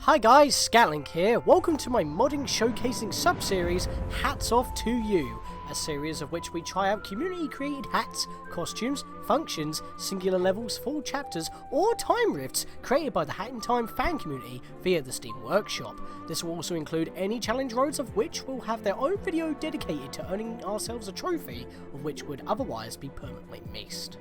Hi guys, Scatlink here. Welcome to my modding showcasing sub-series, Hats Off to You, a series of which we try out community-created hats, costumes, functions, singular levels, full chapters, or time rifts created by the Hat in Time fan community via the Steam Workshop. This will also include any challenge roads of which will have their own video dedicated to earning ourselves a trophy, of which would otherwise be permanently missed.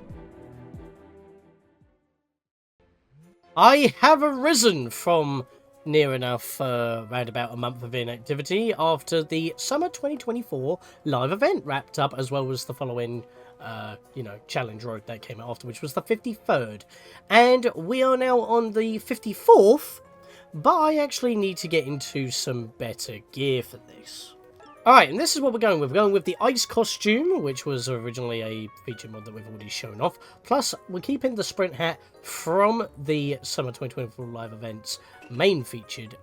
I have arisen from near enough around about a month of inactivity after the summer 2024 live event wrapped up, as well as the following challenge road that came after, which was the 53rd, and we are now on the 54th, but I actually need to get into some better gear for this. Alright, and this is what we're going with. We're going with the ice costume, which was originally a feature mod that we've already shown off. Plus, we're keeping the sprint hat from the Summer 2024 live events main featured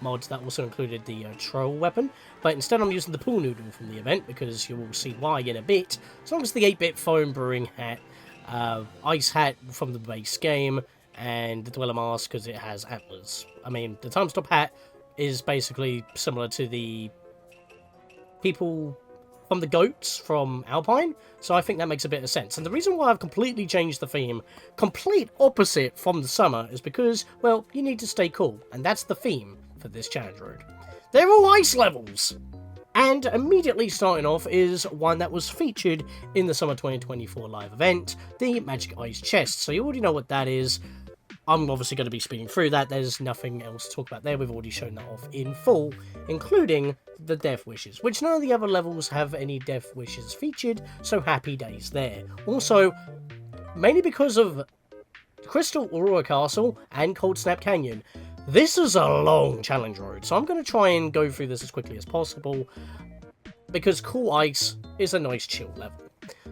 mods that also included the troll weapon. But instead I'm using the pool noodle from the event, because you will see why in a bit. As long as the 8-bit foam brewing hat, ice hat from the base game, and the dweller mask because it has antlers. I mean, the time stop hat is basically similar to the people from the goats from Alpine, so I think that makes a bit of sense. And the reason why I've completely changed the theme, complete opposite from the summer, is because, well, you need to stay cool, and that's the theme for this challenge road. They're all ice levels! And immediately starting off is one that was featured in the summer 2024 live event, the Magic Ice Chest. So you already know what that is. I'm obviously going to be speeding through that. There's nothing else to talk about there. We've already shown that off in full, including the Death Wishes, which none of the other levels have any Death Wishes featured, so happy days there. Also, mainly because of Crystal Aurora Castle and Coldsnap Canyon, this is a long challenge road, so I'm going to try and go through this as quickly as possible, because Cool Ice is a nice chill level.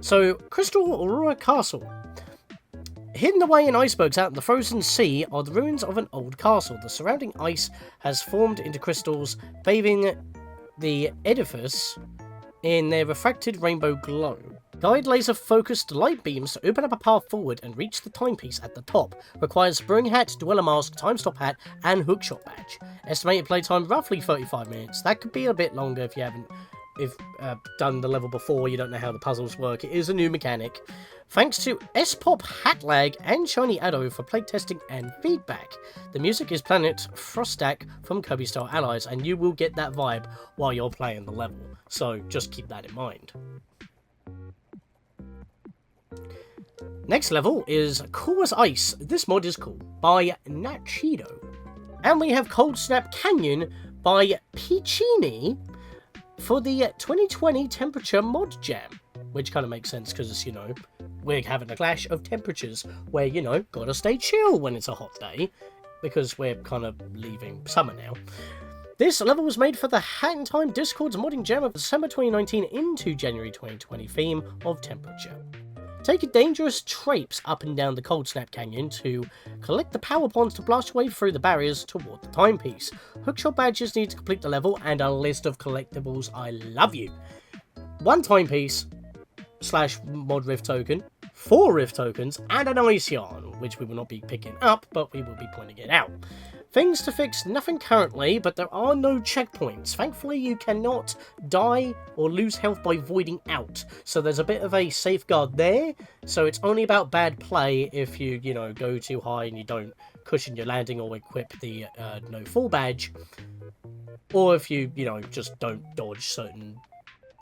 So, Crystal Aurora Castle. Hidden away in icebergs out in the frozen sea are the ruins of an old castle. The surrounding ice has formed into crystals, bathing the edifice in their refracted rainbow glow. Guide laser-focused light beams to open up a path forward and reach the timepiece at the top. Requires brewing hat, dweller mask, time stop hat, and hookshot badge. Estimated playtime roughly 35 minutes. That could be a bit longer if you haven't done the level before, you don't know how the puzzles work. It is a new mechanic. Thanks to S-Pop Hatlag and Shiny Addo for playtesting and feedback. The music is Planet Frostak from Kirby Star Allies, and you will get that vibe while you're playing the level. So just keep that in mind. Next level is Cool as Ice. This mod is cool, by Nachido. And we have Coldsnap Canyon by Piccini for the 2020 Temperature Mod Jam. Which kind of makes sense because, you know, we're having a clash of temperatures where, you know, gotta stay chill when it's a hot day. Because we're kind of leaving summer now. This level was made for the Hat in Time Discord's modding jam of December 2019 into January 2020 theme of temperature. Take a dangerous traipse up and down the Coldsnap Canyon to collect the power ponds to blast your way through the barriers toward the timepiece. Hookshot badges need to complete the level, and a list of collectibles. I love you. 1 timepiece / mod rift token, 4 rift tokens, and an ice yarn, which we will not be picking up, but we will be pointing it out. Things to fix, nothing currently, but there are no checkpoints. Thankfully, you cannot die or lose health by voiding out, so there's a bit of a safeguard there, so it's only about bad play if you, go too high and you don't cushion your landing or equip the no fall badge, or if you, just don't dodge certain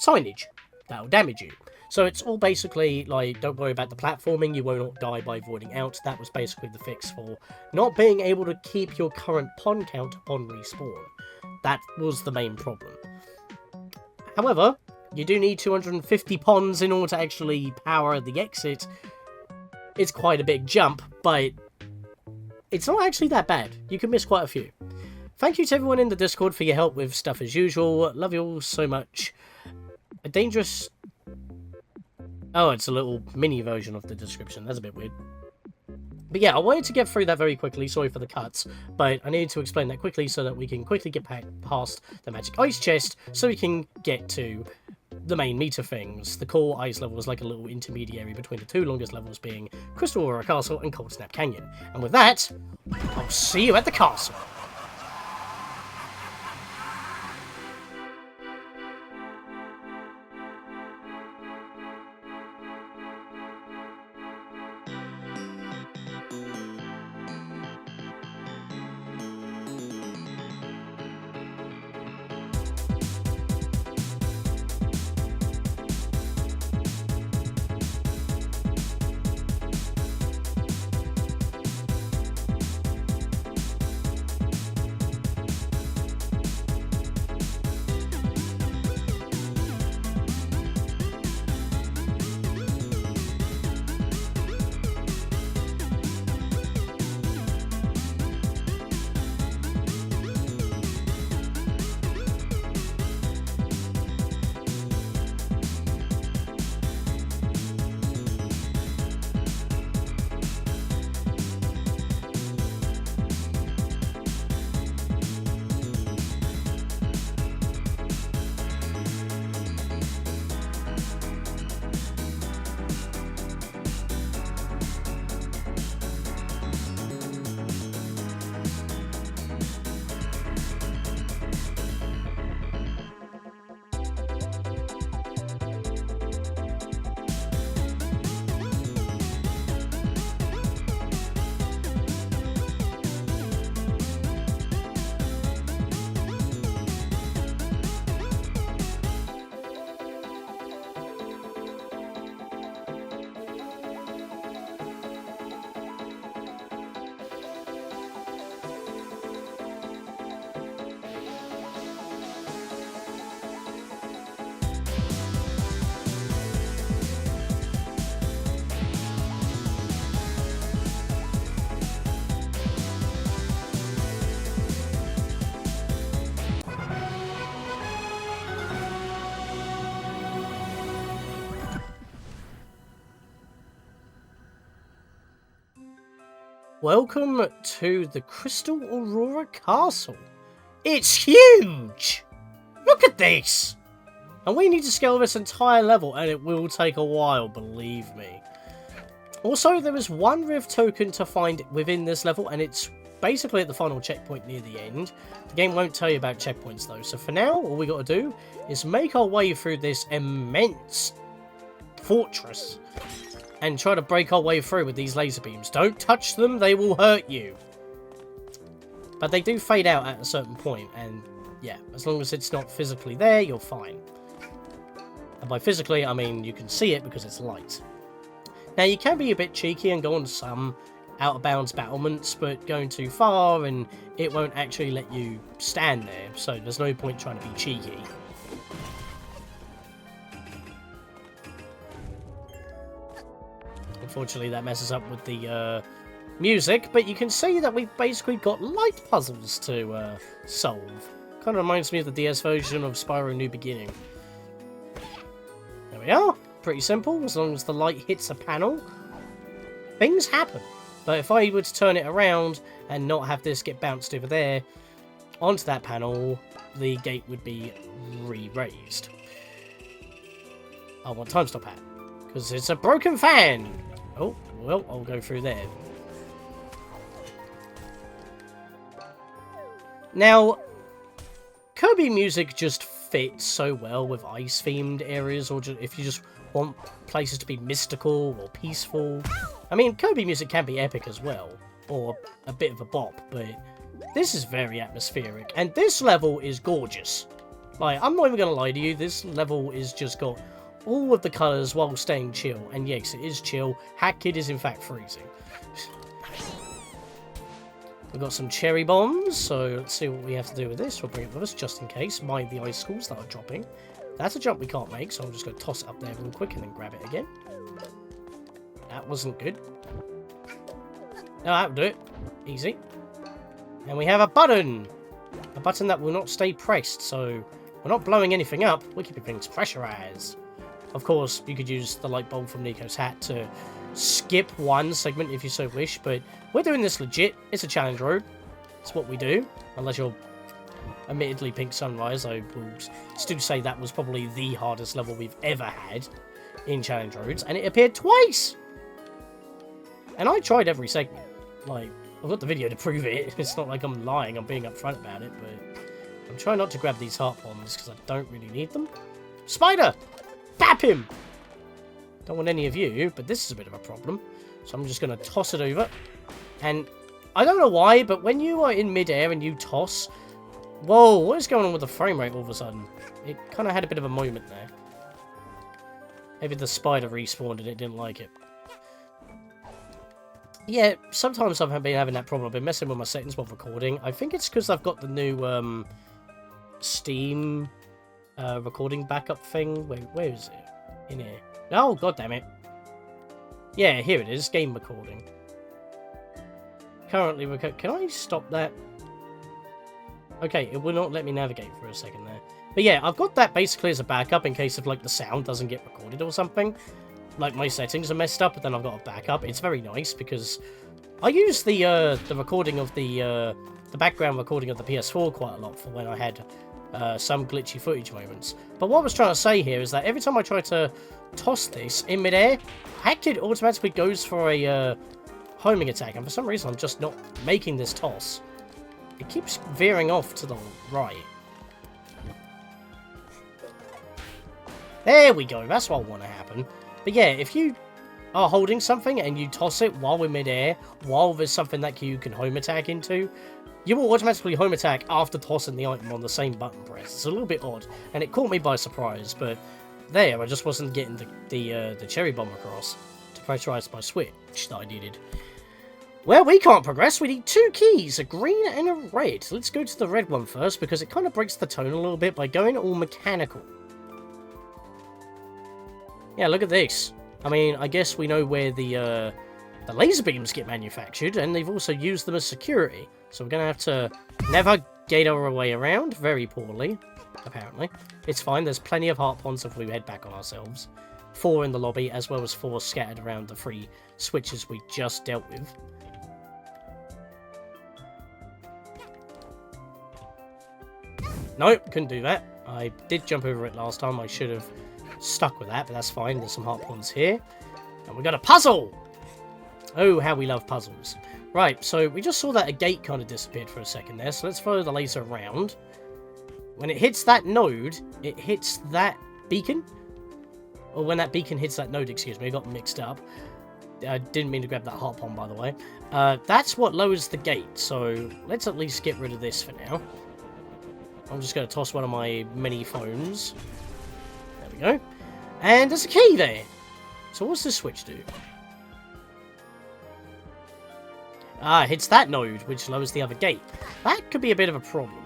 signage. That'll damage you. So it's all basically, like, don't worry about the platforming, you will not die by voiding out. That was basically the fix for not being able to keep your current pond count upon respawn. That was the main problem. However, you do need 250 ponds in order to actually power the exit. It's quite a big jump, but it's not actually that bad. You can miss quite a few. Thank you to everyone in the Discord for your help with stuff as usual. Love you all so much. A dangerous... Oh, it's a little mini version of the description. That's a bit weird. But yeah, I wanted to get through that very quickly. Sorry for the cuts. But I needed to explain that quickly so that we can quickly get past the Magic Ice Chest so we can get to the main meter things. The core ice level is like a little intermediary between the two longest levels being Crystal Aurora Castle and Coldsnap Canyon. And with that, I'll see you at the castle. Welcome to the Crystal Aurora Castle. It's huge! Look at this! And we need to scale this entire level, and it will take a while, believe me. Also, there is one Rift token to find within this level, and it's basically at the final checkpoint near the end. The game won't tell you about checkpoints, though. So for now, all we got to do is make our way through this immense fortress and try to break our way through with these laser beams. Don't touch them, they will hurt you. But they do fade out at a certain point, and yeah, as long as it's not physically there, you're fine. And by physically, I mean you can see it because it's light. Now, you can be a bit cheeky and go on some out-of-bounds battlements, but going too far and it won't actually let you stand there, so there's no point trying to be cheeky. Unfortunately, that messes up with the music, but you can see that we've basically got light puzzles to solve. Kind of reminds me of the DS version of Spyro New Beginning. There we are. Pretty simple. As long as the light hits a panel, things happen. But if I were to turn it around and not have this get bounced over there onto that panel, the gate would be re-raised. I want time stop hat, because it's a broken fan. Oh, well, I'll go through there. Now, Kirby music just fits so well with ice-themed areas, or just, if you just want places to be mystical or peaceful. I mean, Kirby music can be epic as well, or a bit of a bop, but this is very atmospheric, and this level is gorgeous. Like, I'm not even going to lie to you, this level is just got all of the colours while staying chill, and yes, it is chill. Hat Kid is in fact freezing. We've got some cherry bombs, so let's see what we have to do with this. We'll bring it with us just in case. Mind the icicles that are dropping. That's a jump we can't make, so I'm just going to toss it up there real quick and then grab it again. That wasn't good. No, that'll do it. Easy. And we have a button! A button that will not stay pressed, so we're not blowing anything up, we're keeping things pressurized. Of course, you could use the light bulb from Nico's hat to skip one segment if you so wish, but we're doing this legit. It's a challenge road. It's what we do, unless you're admittedly Pink Sunrise, I will still say that was probably the hardest level we've ever had in Challenge Roads, and it appeared twice! And I tried every segment. Like, I've got the video to prove it. It's not like I'm lying, I'm being upfront about it, but I'm trying not to grab these heart bombs because I don't really need them. Spider! Bap him! Don't want any of you, but this is a bit of a problem. So I'm just going to toss it over. And I don't know why, but when you are in midair and you toss... Whoa, what is going on with the frame rate all of a sudden? It kind of had a bit of a moment there. Maybe the spider respawned and it didn't like it. Yeah, sometimes I've been having that problem. I've been messing with my settings while recording. I think it's because I've got the new Steam recording backup thing. Wait, where is it? In here. Oh, god damn it. Yeah, here it is. Game recording. Currently, can I stop that? Okay, it will not let me navigate for a second there. But yeah, I've got that basically as a backup in case of like the sound doesn't get recorded or something. Like my settings are messed up, but then I've got a backup. It's very nice because I use the recording of the background recording of the PS4 quite a lot for when I had some glitchy footage moments. But what I was trying to say here is that every time I try to toss this in midair, it automatically goes for a homing attack, and for some reason I'm just not making this toss. It keeps veering off to the right. There we go, that's what I want to happen. But yeah, if you are holding something and you toss it while we're midair, while there's something that you can home attack into, you will automatically home attack after tossing the item on the same button press. It's a little bit odd, and it caught me by surprise, but there, I just wasn't getting the cherry bomb across to pressurize my switch that I needed. Well, we can't progress. We need 2 keys, a green and a red. Let's go to the red one first, because it kind of breaks the tone a little bit by going all mechanical. Yeah, look at this. I mean, I guess we know where the laser beams get manufactured, and they've also used them as security. So we're going to have to navigate our way around very poorly, apparently. It's fine, there's plenty of heart ponds if we head back on ourselves. 4 in the lobby, as well as 4 scattered around the 3 switches we just dealt with. Nope, couldn't do that. I did jump over it last time, I should have stuck with that, but that's fine. There's some heart ponds here. And we got a puzzle! Oh, how we love puzzles. Right, so we just saw that a gate kind of disappeared for a second there, so let's follow the laser around. When it hits that node, it hits that beacon. Or when that beacon hits that node, excuse me, I got mixed up. I didn't mean to grab that heart pond, by the way. That's what lowers the gate, so let's at least get rid of this for now. I'm just going to toss one of my mini phones. There we go. And there's a key there. So what's this switch do? Ah, it hits that node, which lowers the other gate. That could be a bit of a problem,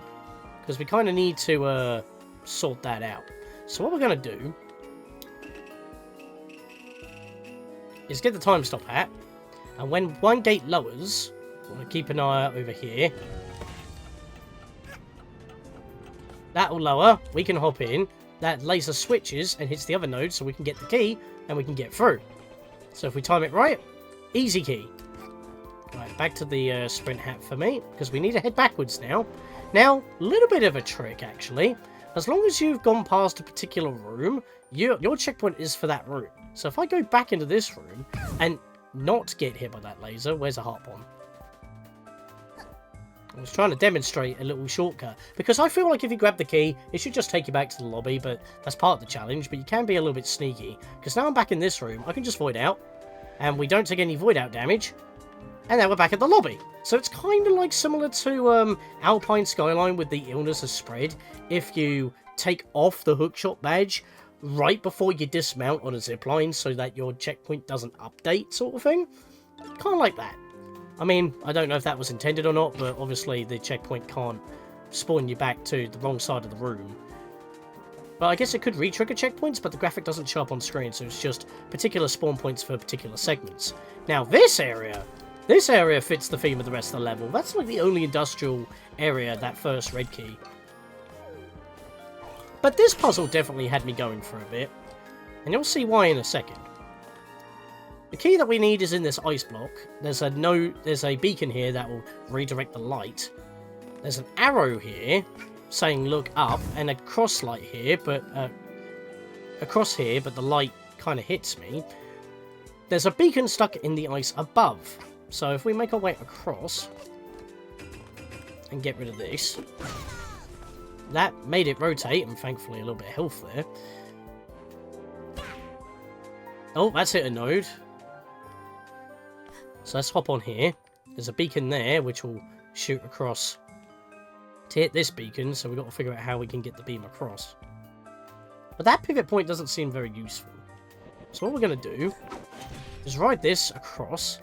because we kind of need to sort that out. So what we're going to do is get the time stop hat, and when one gate lowers, we're going to keep an eye out over here. That will lower, we can hop in, that laser switches and hits the other node so we can get the key and we can get through. So if we time it right, easy key. Right, back to the sprint hat for me, because we need to head backwards now. Now, a little bit of a trick actually. As long as you've gone past a particular room, your checkpoint is for that room. So if I go back into this room and not get hit by that laser, where's a heart bomb? I was trying to demonstrate a little shortcut, because I feel like if you grab the key, it should just take you back to the lobby, but that's part of the challenge, but you can be a little bit sneaky, because now I'm back in this room, I can just void out, and we don't take any void out damage, and now we're back at the lobby. So it's kind of like similar to Alpine Skyline with the illness has spread, if you take off the hookshot badge right before you dismount on a zipline so that your checkpoint doesn't update, sort of thing. Kind of like that. I mean, I don't know if that was intended or not, but obviously the checkpoint can't spawn you back to the wrong side of the room. But I guess it could re-trigger checkpoints, but the graphic doesn't show up on screen, so it's just particular spawn points for particular segments. Now, this area fits the theme of the rest of the level. That's like the only industrial area, that first red key. But this puzzle definitely had me going for a bit, and you'll see why in a second. The key that we need is in this ice block. There's a beacon here that will redirect the light. There's an arrow here saying look up, and a cross light here, but across here, but the light kind of hits me. There's a beacon stuck in the ice above. So if we make our way across and get rid of this, that made it rotate, and thankfully a little bit of health there. Oh, that's hit a node. So let's hop on here. There's a beacon there, which will shoot across to hit this beacon, so we've got to figure out how we can get the beam across. But that pivot point doesn't seem very useful. So what we're going to do is ride this across.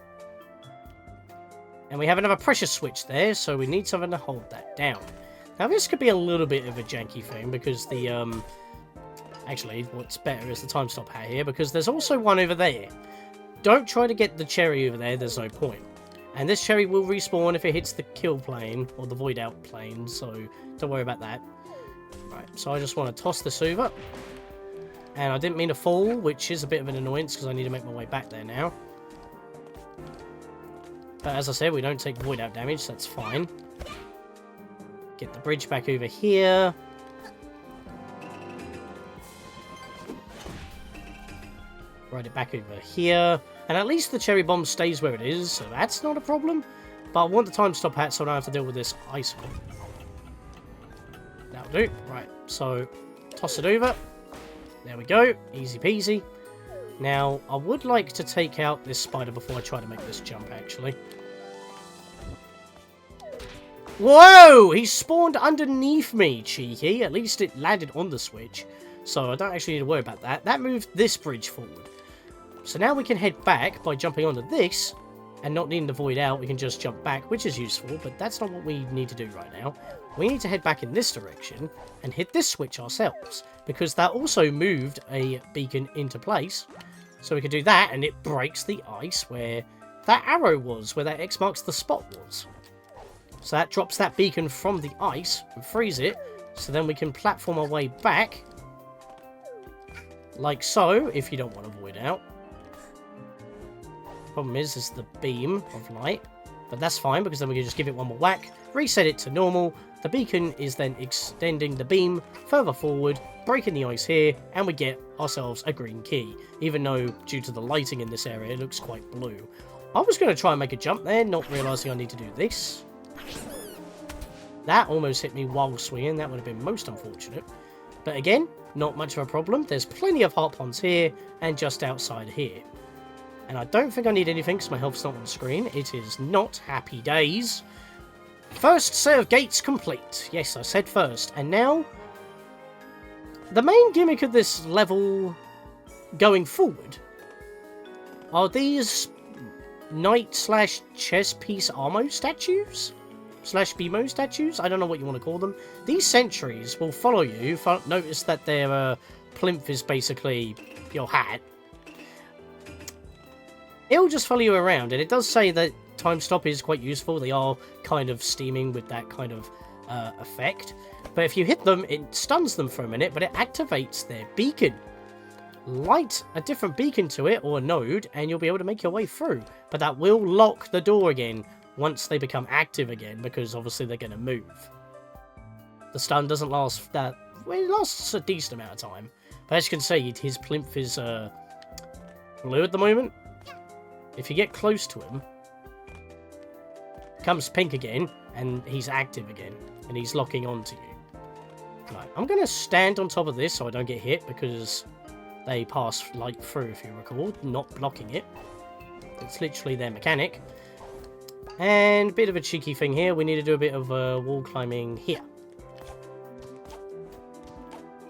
And we have another pressure switch there, so we need something to hold that down. Now this could be a little bit of a janky thing, because the, actually, what's better is the time stop hat here, because there's also one over there. Don't try to get the cherry over there, there's no point. And this cherry will respawn if it hits the kill plane, or the void out plane, so don't worry about that. Right, so I just want to toss this over. And I didn't mean to fall, which is a bit of an annoyance, because I need to make my way back there now. But as I said, we don't take void out damage, so that's fine. Get the bridge back over here. Ride it back over here. And at least the cherry bomb stays where it is, so that's not a problem. But I want the time stop hat so I don't have to deal with this ice one. That'll do. Right, so toss it over. There we go. Easy peasy. Now, I would like to take out this spider before I try to make this jump, actually. Whoa! He spawned underneath me, cheeky. At least it landed on the switch. So I don't actually need to worry about that. That moved this bridge forward. So now we can head back by jumping onto this. And not needing to void out, we can just jump back, which is useful. But that's not what we need to do right now. We need to head back in this direction and hit this switch ourselves. Because that also moved a beacon into place. So we can do that, and it breaks the ice where that arrow was, where that X marks the spot was. So that drops that beacon from the ice and frees it. So then we can platform our way back. Like so, if you don't want to void out. Problem is the beam of light. But that's fine, because then we can just give it one more whack. Reset it to normal. The beacon is then extending the beam further forward, breaking the ice here, and we get ourselves a green key. Even though, due to the lighting in this area, it looks quite blue. I was going to try and make a jump there, not realising I need to do this. That almost hit me while swinging. That would have been most unfortunate. But again, not much of a problem. There's plenty of heart ponds here, and just outside here. And I don't think I need anything, because my health's not on the screen. It is not happy days. First set of gates complete. Yes, I said first. And now, the main gimmick of this level going forward are these knight/chess piece armo statues? / BMO statues? I don't know what you want to call them. These sentries will follow you. Notice that their plinth is basically your hat. It'll just follow you around, and it does say that time stop is quite useful. They are kind of steaming with that kind of effect. But if you hit them, it stuns them for a minute, but it activates their beacon. Light a different beacon to it, or a node, and you'll be able to make your way through. But that will lock the door again once they become active again, because obviously they're going to move. The stun doesn't last that... Well, it lasts a decent amount of time. But as you can see, his plinth is blue at the moment. If you get close to him, it becomes pink again, and he's active again, and he's locking onto you. Right, I'm going to stand on top of this so I don't get hit, because they pass light through, if you recall, not blocking it. It's literally their mechanic. And a bit of a cheeky thing here, we need to do a bit of wall climbing here.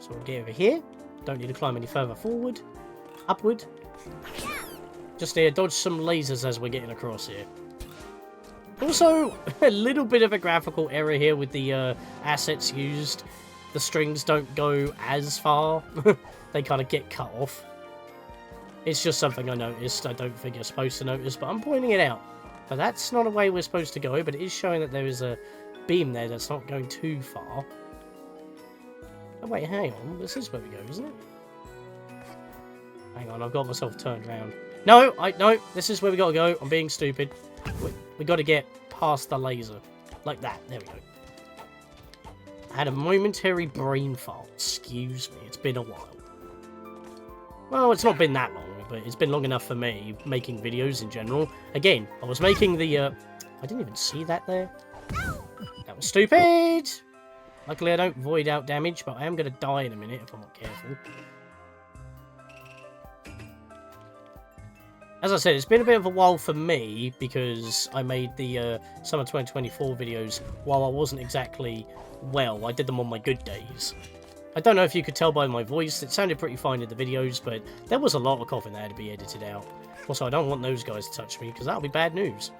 So we'll get over here. Don't need to climb any further forward. Upward. Just need to dodge some lasers as we're getting across here. Also, a little bit of a graphical error here with the assets used. The strings don't go as far. They kind of get cut off. It's just something I noticed. I don't think you're supposed to notice, but I'm pointing it out. But that's not a way we're supposed to go, but it is showing that there is a beam there that's not going too far. Oh wait, hang on. This is where we go, isn't it? Hang on, I've got myself turned around. No, no, this is where we gotta go. I'm being stupid. We gotta get past the laser. Like that. There we go. I had a momentary brain fart. Excuse me, it's been a while. Well, it's not been that long, but it's been long enough for me, making videos in general. Again, I was making the, I didn't even see that there. That was stupid! Luckily, I don't void out damage, but I am going to die in a minute if I'm not careful. As I said, it's been a bit of a while for me, because I made the Summer 2024 videos while I wasn't exactly well. I did them on my good days. I don't know if you could tell by my voice, it sounded pretty fine in the videos, but there was a lot of coughing that had to be edited out. Also, I don't want those guys to touch me, because that'll be bad news.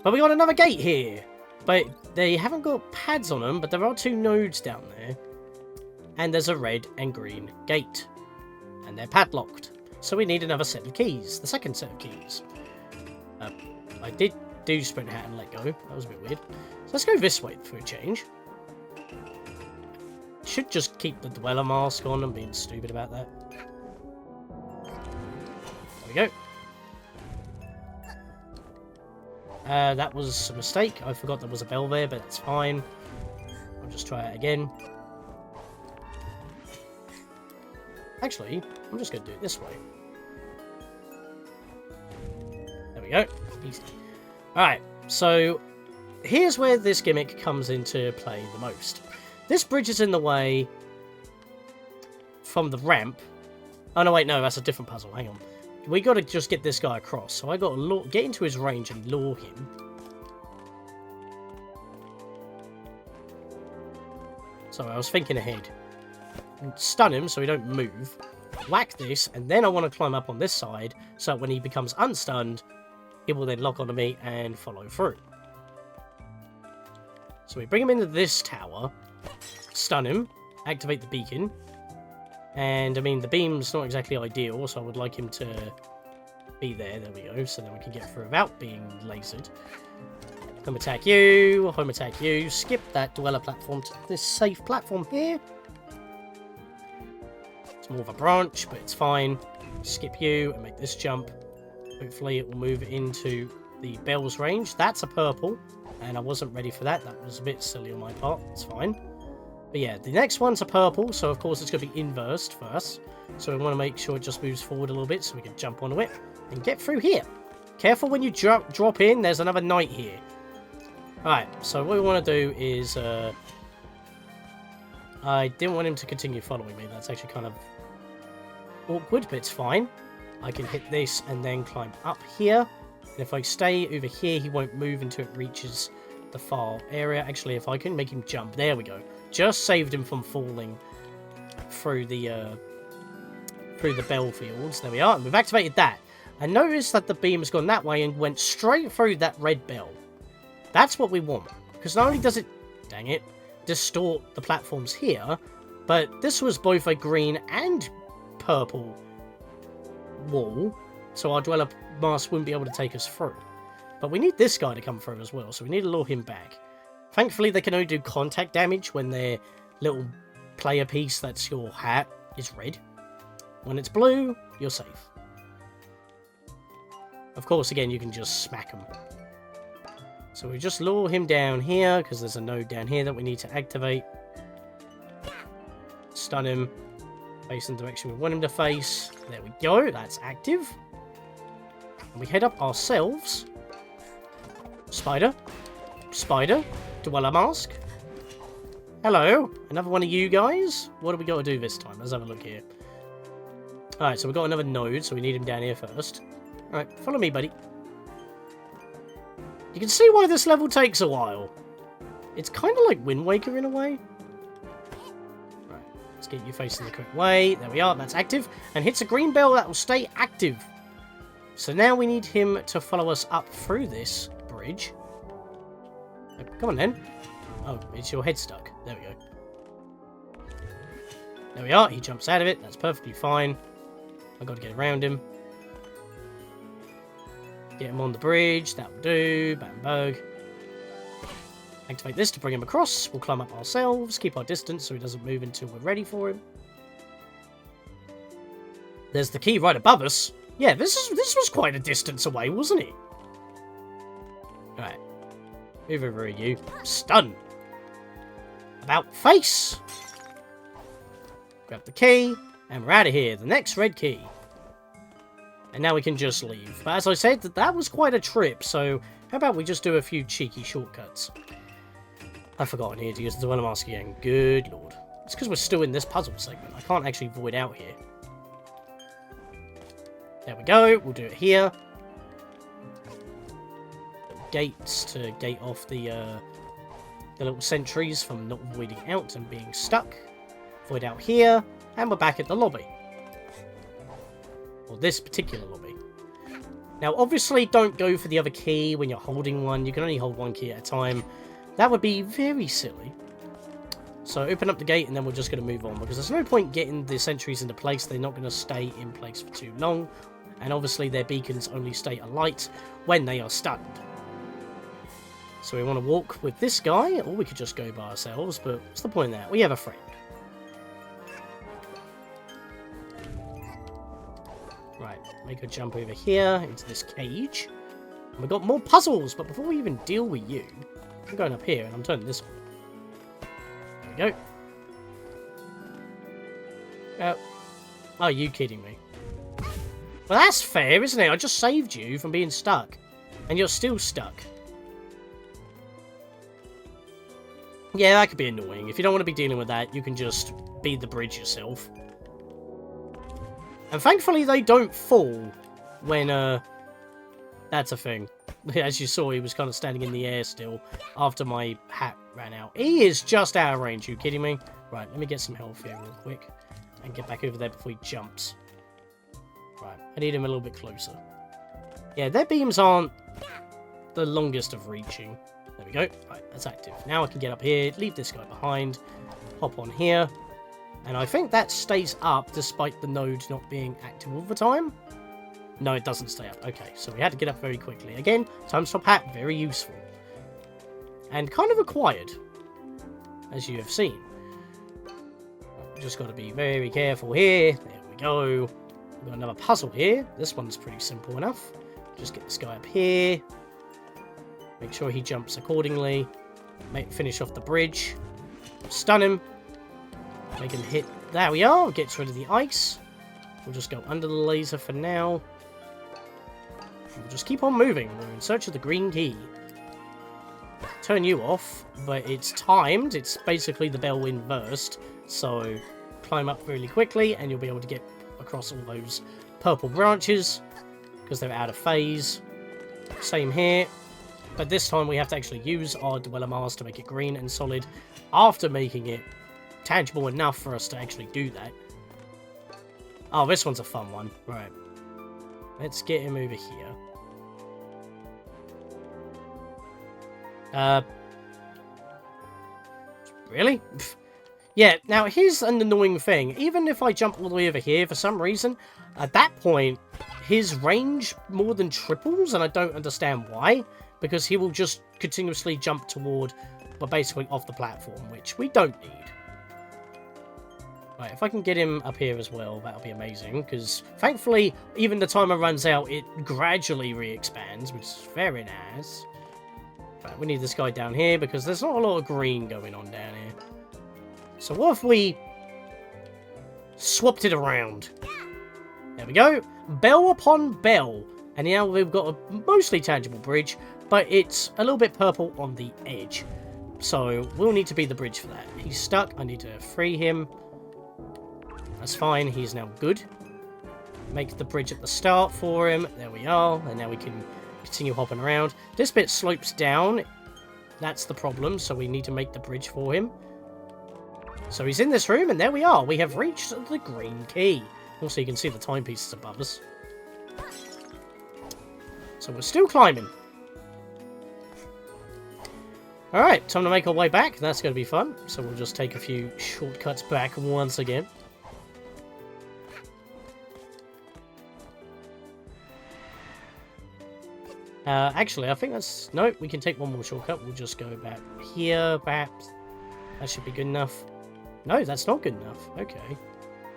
But we got another gate here! But they haven't got pads on them, but there are 2 nodes down there. And there's a red and green gate. And they're padlocked. So we need another set of keys, the second set of keys. I did do sprint hat and let go, that was a bit weird. So let's go this way for a change. Should just keep the dweller mask on. I'm being stupid about that. There we go. That was a mistake. I forgot there was a bell there, but it's fine. I'll just try it again. Actually, I'm just going to do it this way. There we go. Easy. Alright, so here's where this gimmick comes into play the most. This bridge is in the way from the ramp. Oh, no, wait, no, that's a different puzzle. Hang on. We got to just get this guy across. So I got to get into his range and lure him. Sorry, I was thinking ahead. And stun him so he don't move. Whack this, and then I want to climb up on this side so that when he becomes unstunned, he will then lock onto me and follow through. So we bring him into this tower. Stun him, activate the beacon, and I mean the beam's not exactly ideal, so I would like him to be there. There we go, so then we can get through without being lasered. Home attack you, skip that dweller platform to this safe platform here. It's more of a branch, but it's fine. Skip you and make this jump. Hopefully it will move into the bell's range. That's a purple, and I wasn't ready for that. That was a bit silly on my part. It's fine. But yeah, the next one's a purple, so of course it's going to be inversed first. So we want to make sure it just moves forward a little bit so we can jump onto it and get through here. Careful when you drop in, there's another knight here. Alright, so what we want to do is... I didn't want him to continue following me. That's actually kind of awkward, but it's fine. I can hit this and then climb up here. And if I stay over here, he won't move until it reaches the far area. Actually, if I can make him jump, there we go. Just saved him from falling through the bell fields. There we are, and we've activated that. And notice that the beam has gone that way and went straight through that red bell. That's what we want, because not only does it, dang it, distort the platforms here, but this was both a green and purple wall, so our dweller mask wouldn't be able to take us through. But we need this guy to come through as well, so we need to lure him back. Thankfully, they can only do contact damage when their little player piece, that's your hat, is red. When it's blue, you're safe. Of course, again, you can just smack him. So we just lure him down here, because there's a node down here that we need to activate. Stun him. Face in the direction we want him to face. There we go, that's active. And we head up ourselves. Spider. Spider. Dweller mask. Hello. Another one of you guys. What do we got to do this time? Let's have a look here. Alright, so we've got another node, so we need him down here first. Alright, follow me, buddy. You can see why this level takes a while. It's kind of like Wind Waker in a way. Right, let's get you facing the correct way. There we are, that's active. And hits a green bell that will stay active. So now we need him to follow us up through this bridge. Oh, come on then. Oh, it's your head stuck. There we go. There we are, he jumps out of it. That's perfectly fine. I've got to get around him. Get him on the bridge, that'll do. Bam bug. Activate this to bring him across. We'll climb up ourselves, keep our distance so he doesn't move until we're ready for him. There's the key right above us. Yeah, this was quite a distance away, wasn't it? Alright. Move over you. Stun. About face! Grab the key, and we're out of here. The next red key. And now we can just leave. But as I said, that was quite a trip, so how about we just do a few cheeky shortcuts? I've forgotten here to use the dweller mask again. Good lord. It's because we're still in this puzzle segment. I can't actually void out here. There we go. We'll do it here. Gates to gate off the little sentries from not voiding out and being stuck. Void out here. And we're back at the lobby. Or this particular lobby. Now, obviously, don't go for the other key when you're holding one. You can only hold one key at a time. That would be very silly. So open up the gate and then we're just going to move on. Because there's no point getting the sentries into place. They're not going to stay in place for too long. And obviously their beacons only stay alight when they are stunned. So we want to walk with this guy. Or we could just go by ourselves. But what's the point of that? We have a friend. Right, make a jump over here into this cage. And we've got more puzzles. But before we even deal with you, I'm going up here and I'm turning this one. There we go. Are you kidding me? Well, that's fair, isn't it? I just saved you from being stuck. And you're still stuck. Yeah, that could be annoying. If you don't want to be dealing with that, you can just be the bridge yourself. And thankfully, they don't fall when, that's a thing. As you saw, he was kind of standing in the air still after my hat ran out. He is just out of range. You kidding me? Right, let me get some health here real quick and get back over there before he jumps. Right, I need him a little bit closer. Yeah, their beams aren't the longest of reaching. There we go. Right, that's active. Now I can get up here, leave this guy behind, hop on here. And I think that stays up despite the node not being active all the time. No, it doesn't stay up. Okay, so we had to get up very quickly. Again, time stop hat, very useful. And kind of required, as you have seen. Just got to be very careful here. There we go. We've got another puzzle here. This one's pretty simple enough. Just get this guy up here. Make sure he jumps accordingly. Finish off the bridge. Stun him. Make him hit. There we are. Gets rid of the ice. We'll just go under the laser for now. We'll just keep on moving. We're in search of the green key. Turn you off, but it's timed. It's basically the bell inversed. So climb up really quickly and you'll be able to get across all those purple branches because they're out of phase. Same here. But this time we have to actually use our dweller mask to make it green and solid after making it tangible enough for us to actually do that. Oh, this one's a fun one. Right. Let's get him over here. Really? Yeah, now here's an annoying thing. Even if I jump all the way over here, for some reason, at that point, his range more than triples, and I don't understand why. Because he will just continuously jump toward, but basically off the platform, which we don't need. Right, if I can get him up here as well, that'll be amazing. Because thankfully, even the timer runs out, it gradually re-expands, which is very nice. Right, we need this guy down here because there's not a lot of green going on down here. So what if we swapped it around? There we go. Bell upon bell. And now we've got a mostly tangible bridge, but it's a little bit purple on the edge. So we'll need to be the bridge for that. He's stuck. I need to free him. That's fine. He's now good. Make the bridge at the start for him. There we are. And now we can continue hopping around. This bit slopes down. That's the problem. So we need to make the bridge for him. So he's in this room, and there we are. We have reached the green key. Also, you can see the timepieces above us. So we're still climbing. Alright, time to make our way back. That's going to be fun. So we'll just take a few shortcuts back once again. Actually, I think that's... No, we can take one more shortcut. We'll just go back here, perhaps. That should be good enough. No, that's not good enough. Okay.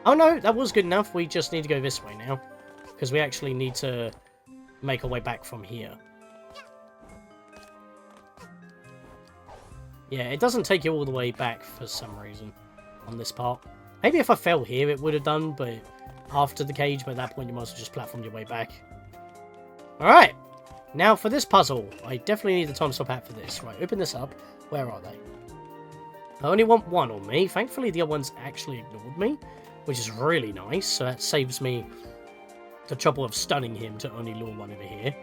Oh, no, that was good enough. We just need to go this way now. Because we actually need to make our way back from here. Yeah, it doesn't take you all the way back for some reason on this part. Maybe if I fell here it would have done, but after the cage, but at that point you might as well just platform your way back. Alright, now for this puzzle. I definitely need the time stop hat for this. Right, open this up. Where are they? I only want one on me. Thankfully the other one's actually ignored me, which is really nice, so that saves me the trouble of stunning him to only lure one over here.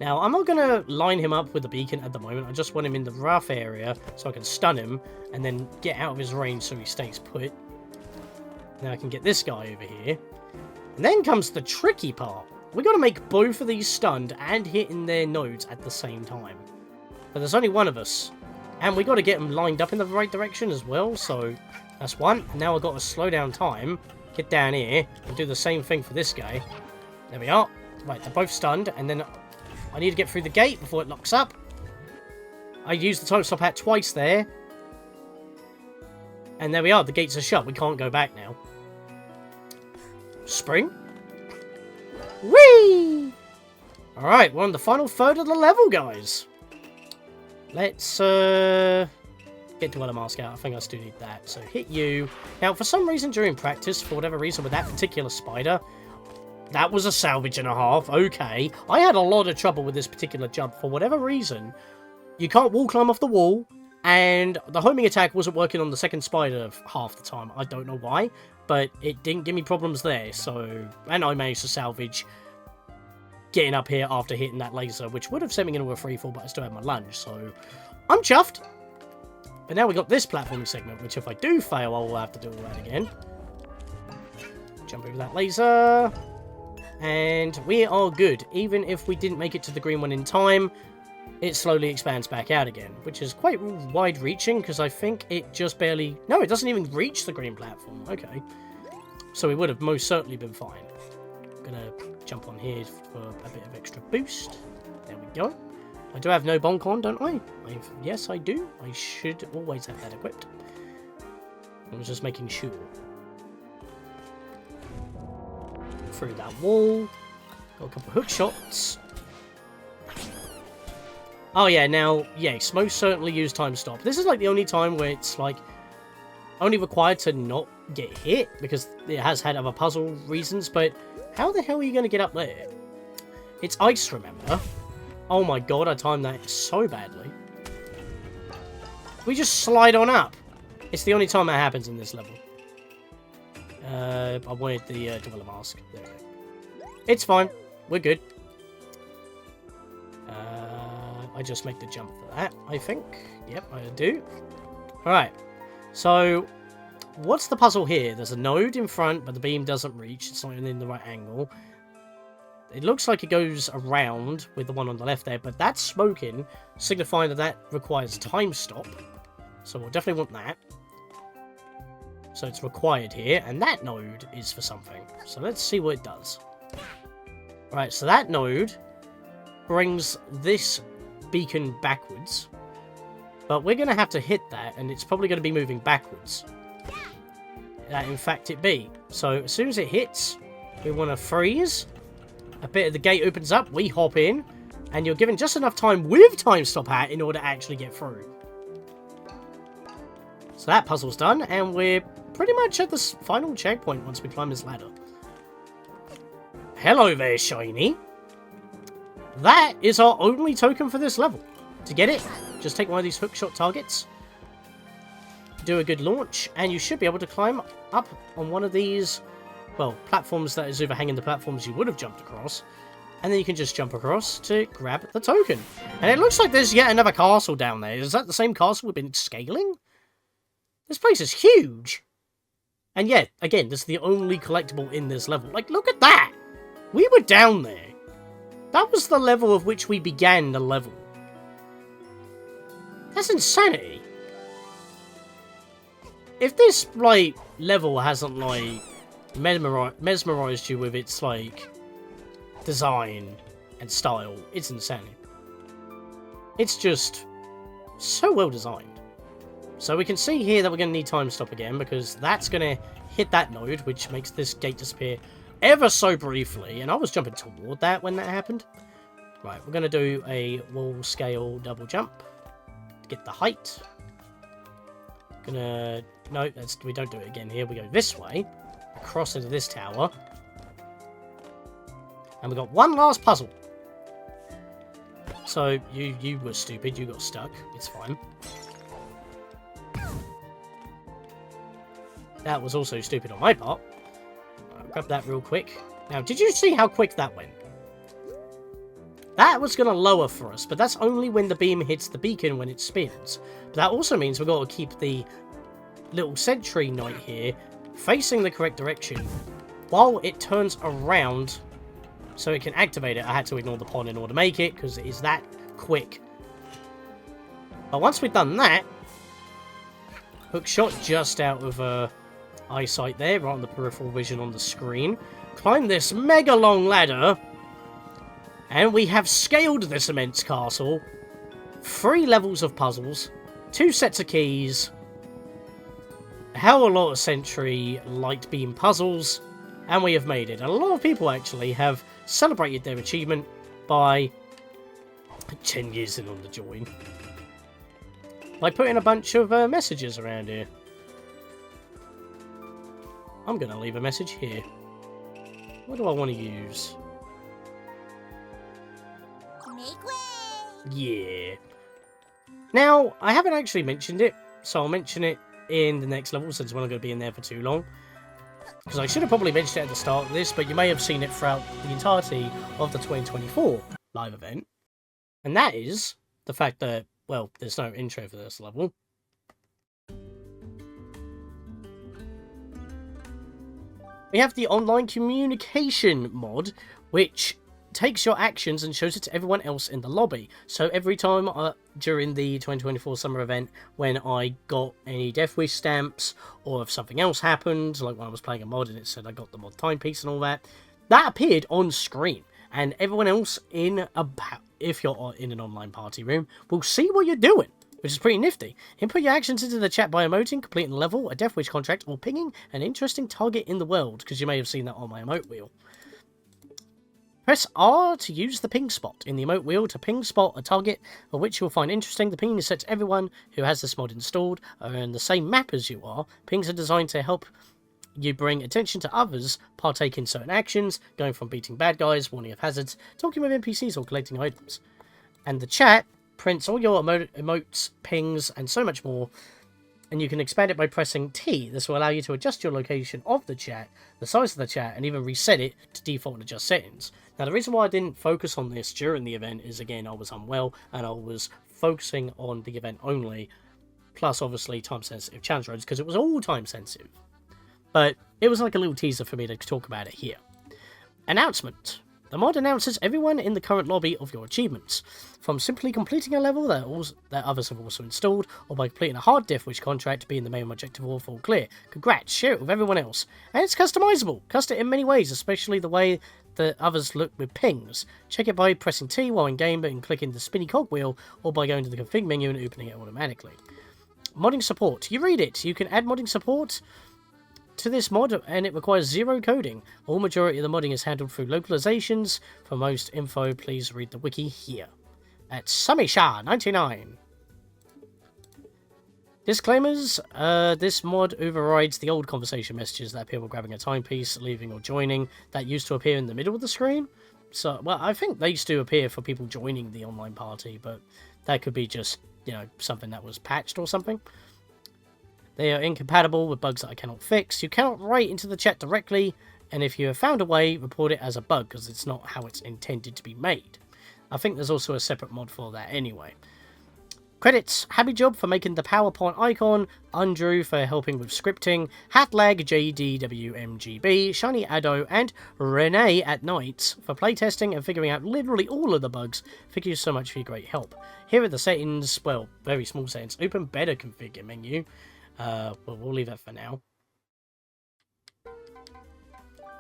Now, I'm not going to line him up with the beacon at the moment. I just want him in the rough area so I can stun him and then get out of his range so he stays put. Now I can get this guy over here. And then comes the tricky part. We've got to make both of these stunned and hitting their nodes at the same time. But there's only one of us. And we got to get them lined up in the right direction as well. So that's one. And now I've got to slow down time, get down here, and do the same thing for this guy. There we are. Right, they're both stunned. And then I need to get through the gate before it locks up. I used the time stop hat twice there. And there we are. The gates are shut. We can't go back now. Spring. Whee! Alright, we're on the final third of the level, guys. Let's get Dweller Mask out. I think I still need that. So hit you. Now, for some reason during practice, for whatever reason with that particular spider, that was a salvage and a half. Okay. I had a lot of trouble with this particular jump. For whatever reason, you can't wall climb off the wall, and the homing attack wasn't working on the second spider half the time. I don't know why, but it didn't give me problems there. So, and I managed to salvage getting up here after hitting that laser, which would have sent me into a free fall, but I still had my lunge, so I'm chuffed. But now we got this platforming segment, which if I do fail, I will have to do all that again. Jump over that laser. And we are good. Even if we didn't make it to the green one in time, it slowly expands back out again, which is quite wide-reaching, because I think it just barely... No, it doesn't even reach the green platform. Okay. So we would have most certainly been fine. I'm going to jump on here for a bit of extra boost. There we go. I do have no bonk on, don't I? Yes, I do. I should always have that equipped. I was just making sure. Through that wall. Got a couple of hook shots. Oh yeah, now, yes, most certainly use time stop. This is like the only time where it's like only required to not get hit, because it has had other puzzle reasons, but how the hell are you going to get up there? It's ice, remember? Oh my god, I timed that so badly. We just slide on up. It's the only time that happens in this level. I wanted the Dweller Mask. There we go. It's fine. We're good. I just make the jump for that, I think. Yep, I do. Alright. So, what's the puzzle here? There's a node in front, but the beam doesn't reach. It's not even in the right angle. It looks like it goes around with the one on the left there, but that's smoking, signifying that that requires time stop. So we'll definitely want that. So it's required here, and that node is for something. So let's see what it does. Right, so that node brings this beacon backwards. But we're going to have to hit that, and it's probably going to be moving backwards. That, in fact, it be. So as soon as it hits, we want to freeze. A bit of the gate opens up, we hop in, and you're given just enough time with time stop hat in order to actually get through. So that puzzle's done, and we're pretty much at the final checkpoint once we climb this ladder. Hello there, Shiny. That is our only token for this level. To get it, just take one of these hookshot targets, do a good launch, and you should be able to climb up on one of these, well, platforms that is overhanging the platforms you would have jumped across, and then you can just jump across to grab the token. And it looks like there's yet another castle down there. Is that the same castle we've been scaling? This place is huge! And yet, again, this is the only collectible in this level. Like, look at that! We were down there. That was the level of which we began the level. That's insanity. If this, like, level hasn't, like, mesmerized you with its, like, design and style, it's insanity. It's just so well designed. So we can see here that we're going to need time stop again, because that's going to hit that node, which makes this gate disappear ever so briefly. And I was jumping toward that when that happened. Right, we're going to do a wall scale double jump. get the height. No, we don't do it again here. We go this way, across into this tower. And we got one last puzzle. So, you were stupid, you got stuck. It's fine. That was also stupid on my part. I'll grab that real quick. Now, did you see how quick that went? That was going to lower for us, but that's only when the beam hits the beacon when it spins. But that also means we've got to keep the little sentry knight here facing the correct direction while it turns around so it can activate it. I had to ignore the pond in order to make it because it is that quick. But once we've done that, hook shot just out of eyesight there, right on the peripheral vision on the screen. Climb this mega long ladder, and we have scaled this immense castle. 3 levels of puzzles, 2 sets of keys, a hell of a lot of sentry light beam puzzles, and we have made it. And a lot of people actually have celebrated their achievement by 10 years in on the join. By putting a bunch of messages around here. I'm going to leave a message here. What do I want to use? Make way! Yeah. Now, I haven't actually mentioned it, so I'll mention it in the next level since we're not going to be in there for too long. Because I should have probably mentioned it at the start of this, but you may have seen it throughout the entirety of the 2024 live event. And that is the fact that, well, there's no intro for this level. We have the online communication mod, which takes your actions and shows it to everyone else in the lobby. So every time during the 2024 summer event, when I got any Death Wish stamps, or if something else happened, like when I was playing a mod and it said I got the mod timepiece and all that, that appeared on screen. And everyone else if you're in an online party room, will see what you're doing, which is pretty nifty. Input your actions into the chat by emoting, completing a level, a Death Wish contract, or pinging an interesting target in the world, because you may have seen that on my emote wheel. Press R to use the ping spot in the emote wheel to ping spot a target of which you'll find interesting. The ping is set to everyone who has this mod installed or in the same map as you are. Pings are designed to help you bring attention to others, partake in certain actions, going from beating bad guys, warning of hazards, talking with NPCs, or collecting items. And the chat prints all your emotes, pings, and so much more, and you can expand it by pressing T. This will allow you to adjust your location of the chat, the size of the chat, and even reset it to default and adjust settings. Now, the reason why I didn't focus on this during the event is, again, I was unwell, and I was focusing on the event only, plus, obviously, time-sensitive challenge roads, because it was all time-sensitive. But it was like a little teaser for me to talk about it here. Announcement. The mod announces everyone in the current lobby of your achievements, from simply completing a level that others have also installed, or by completing a hard Death Wish contract to be in the main objective or full clear. Congrats, share it with everyone else. And it's customizable. Custom it in many ways, especially the way that others look with pings. Check it by pressing T while in game and clicking the spinny cogwheel, or by going to the config menu and opening it automatically. Modding support. You read it. You can add modding support to this mod, and it requires 0 coding. All majority of the modding is handled through localizations. For most info, please read the wiki here. At Samisha99. Disclaimers. This mod overrides the old conversation messages that appear while grabbing a timepiece, leaving or joining, that used to appear in the middle of the screen. So, well, I think they used to appear for people joining the online party, but that could be just, you know, something that was patched or something. They are incompatible with bugs that I cannot fix. You cannot write into the chat directly, and if you have found a way, report it as a bug, because it's not how it's intended to be made. I think there's also a separate mod for that anyway. Credits. Happy Job for making the PowerPoint icon, Andrew for helping with scripting, Hatlag, JDWMGB, Shiny Addo, and Renee at Nights for playtesting and figuring out literally all of the bugs. Thank you so much for your great help. Here are the settings, well, very small settings. Open better configure menu. Well, we'll leave that for now.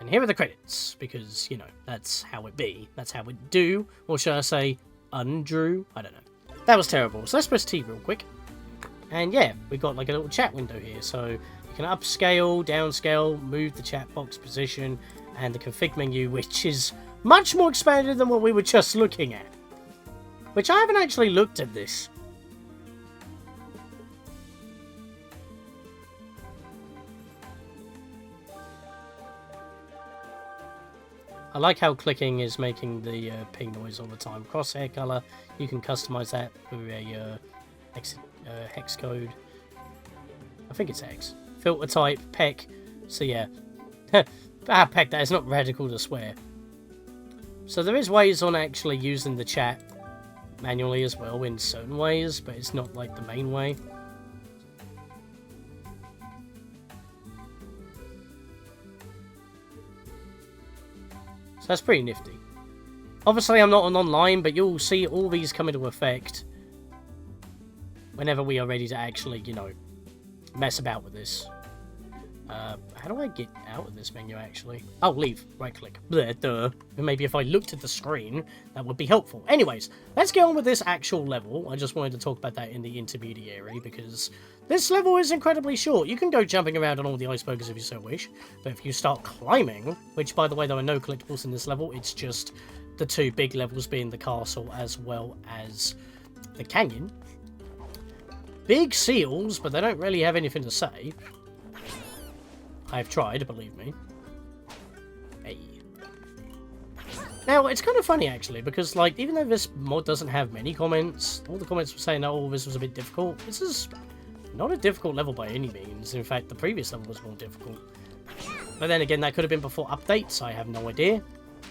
And here are the credits, because, you know, that's how it be. That's how it do. Or should I say, undrew? I don't know. That was terrible. So let's press T real quick. And yeah, we've got like a little chat window here. So you can upscale, downscale, move the chat box position, and the config menu, which is much more expanded than what we were just looking at. Which I haven't actually looked at this. I like how clicking is making the ping noise all the time. Crosshair color, you can customize that with a hex code. I think it's hex. Filter type, peck. So yeah. Peck, that is not radical to swear. So there is ways on actually using the chat manually as well in certain ways, but it's not like the main way. So that's pretty nifty. Obviously I'm not on online, but you'll see all these come into effect whenever we are ready to actually, you know, mess about with this. How do I get out of this menu, actually? Oh, leave. Right-click. Maybe if I looked at the screen, that would be helpful. Anyways, let's get on with this actual level. I just wanted to talk about that in the intermediary, because this level is incredibly short. You can go jumping around on all the icebergs if you so wish, but if you start climbing, which, by the way, there are no collectibles in this level, it's just the two big levels being the castle as well as the canyon. Big seals, but they don't really have anything to say. I've tried, believe me. Hey. Now, it's kind of funny, actually, because, like, even though this mod doesn't have many comments, all the comments were saying, oh, this was a bit difficult. This is not a difficult level by any means. In fact, the previous level was more difficult. But then again, that could have been before updates. I have no idea.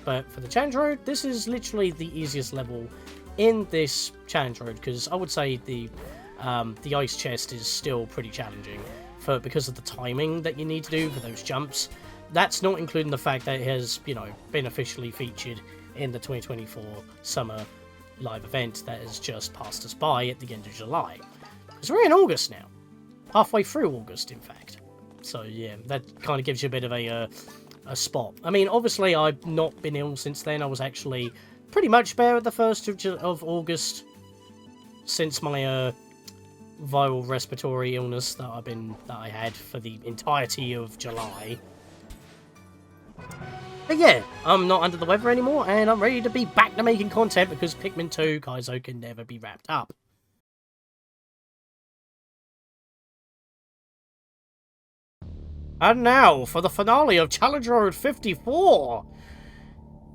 But for the challenge road, this is literally the easiest level in this challenge road, because I would say the ice chest is still pretty challenging. Because of the timing that you need to do for those jumps. That's not including the fact that it has, you know, been officially featured in the 2024 summer live event that has just passed us by at the end of July. Because we're in August now. Halfway through August, in fact. So, yeah, that kind of gives you a bit of a spot. I mean, obviously, I've not been ill since then. I was actually pretty much bare at the 1st of August since my viral respiratory illness that I had for the entirety of July. But yeah, I'm not under the weather anymore, and I'm ready to be back to making content because Pikmin 2 Kaizo can never be wrapped up. And now for the finale of Challenge Road 54.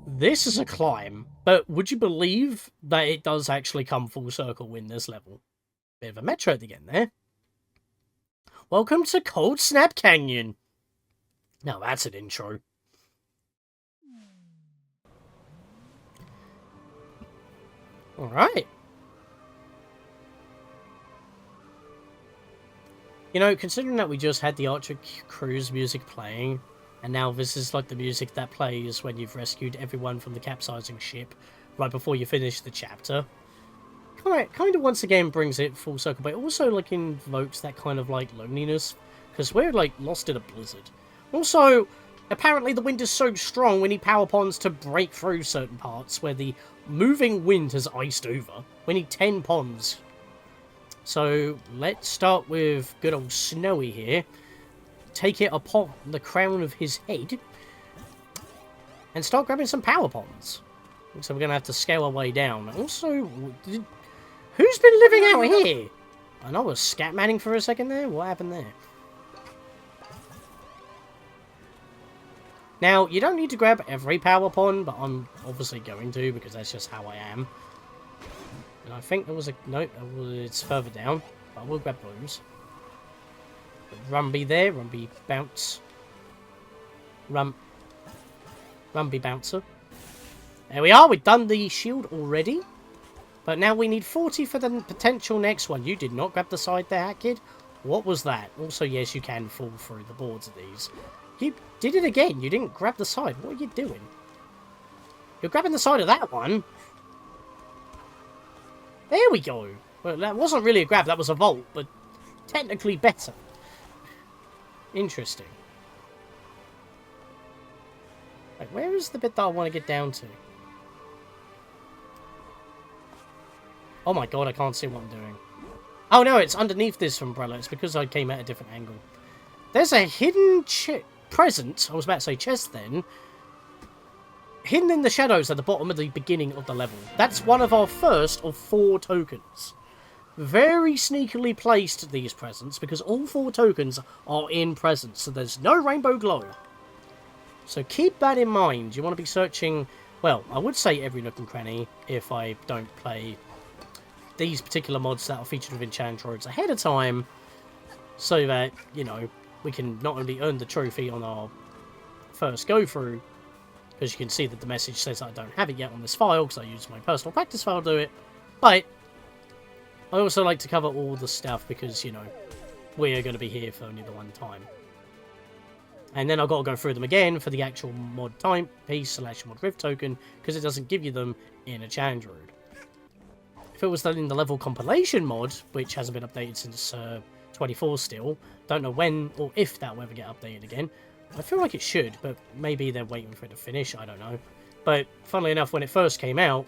This is a climb, but would you believe that it does actually come full circle in this level? Bit of a Metroid again there. Welcome to Coldsnap Canyon. Now that's an intro. Alright. You know, considering that we just had the Arctic Cruise music playing, and now this is like the music that plays when you've rescued everyone from the capsizing ship right before you finish the chapter. Kind of once again brings it full circle, but it also like invokes that kind of like loneliness, because we're like lost in a blizzard. Also, apparently the wind is so strong we need power ponds to break through certain parts where the moving wind has iced over. We need 10 ponds. So let's start with good old Snowy here. Take it upon the crown of his head and start grabbing some power ponds. So we're going to have to scale our way down. Also, who's been living out here? I know I was scatmanning for a second there. What happened there? Now, you don't need to grab every power pond, but I'm obviously going to because that's just how I am. And I think there was a... No, it's further down. But I will grab those. Rumby there. Rumby bounce. Rumby bouncer. There we are. We've done the shield already. But now we need 40 for the potential next one. You did not grab the side there, kid. What was that? Also, yes, you can fall through the boards of these. You did it again. You didn't grab the side. What are you doing? You're grabbing the side of that one. There we go. Well, that wasn't really a grab. That was a vault, but technically better. Interesting. Right, where is the bit that I want to get down to? Oh my god, I can't see what I'm doing. Oh no, it's underneath this umbrella. It's because I came at a different angle. There's a hidden present. I was about to say chest then. Hidden in the shadows at the bottom of the beginning of the level. That's one of our first of 4 tokens. Very sneakily placed, these presents, because all 4 tokens are in presents, so there's no rainbow glow. So keep that in mind. You want to be searching, well, I would say every nook and cranny if I don't play these particular mods that are featured within Chandroids ahead of time, so that, you know, we can not only earn the trophy on our first go through, because you can see that the message says I don't have it yet on this file because I use my personal practice file to do it, but I also like to cover all the stuff because, you know, we're going to be here for only the one time. And then I've got to go through them again for the actual mod time piece / mod rift token, because it doesn't give you them in a Chandroid. If it was done in the level compilation mod, which hasn't been updated since 24 still, don't know when or if that will ever get updated again. I feel like it should, but maybe they're waiting for it to finish, I don't know. But funnily enough, when it first came out,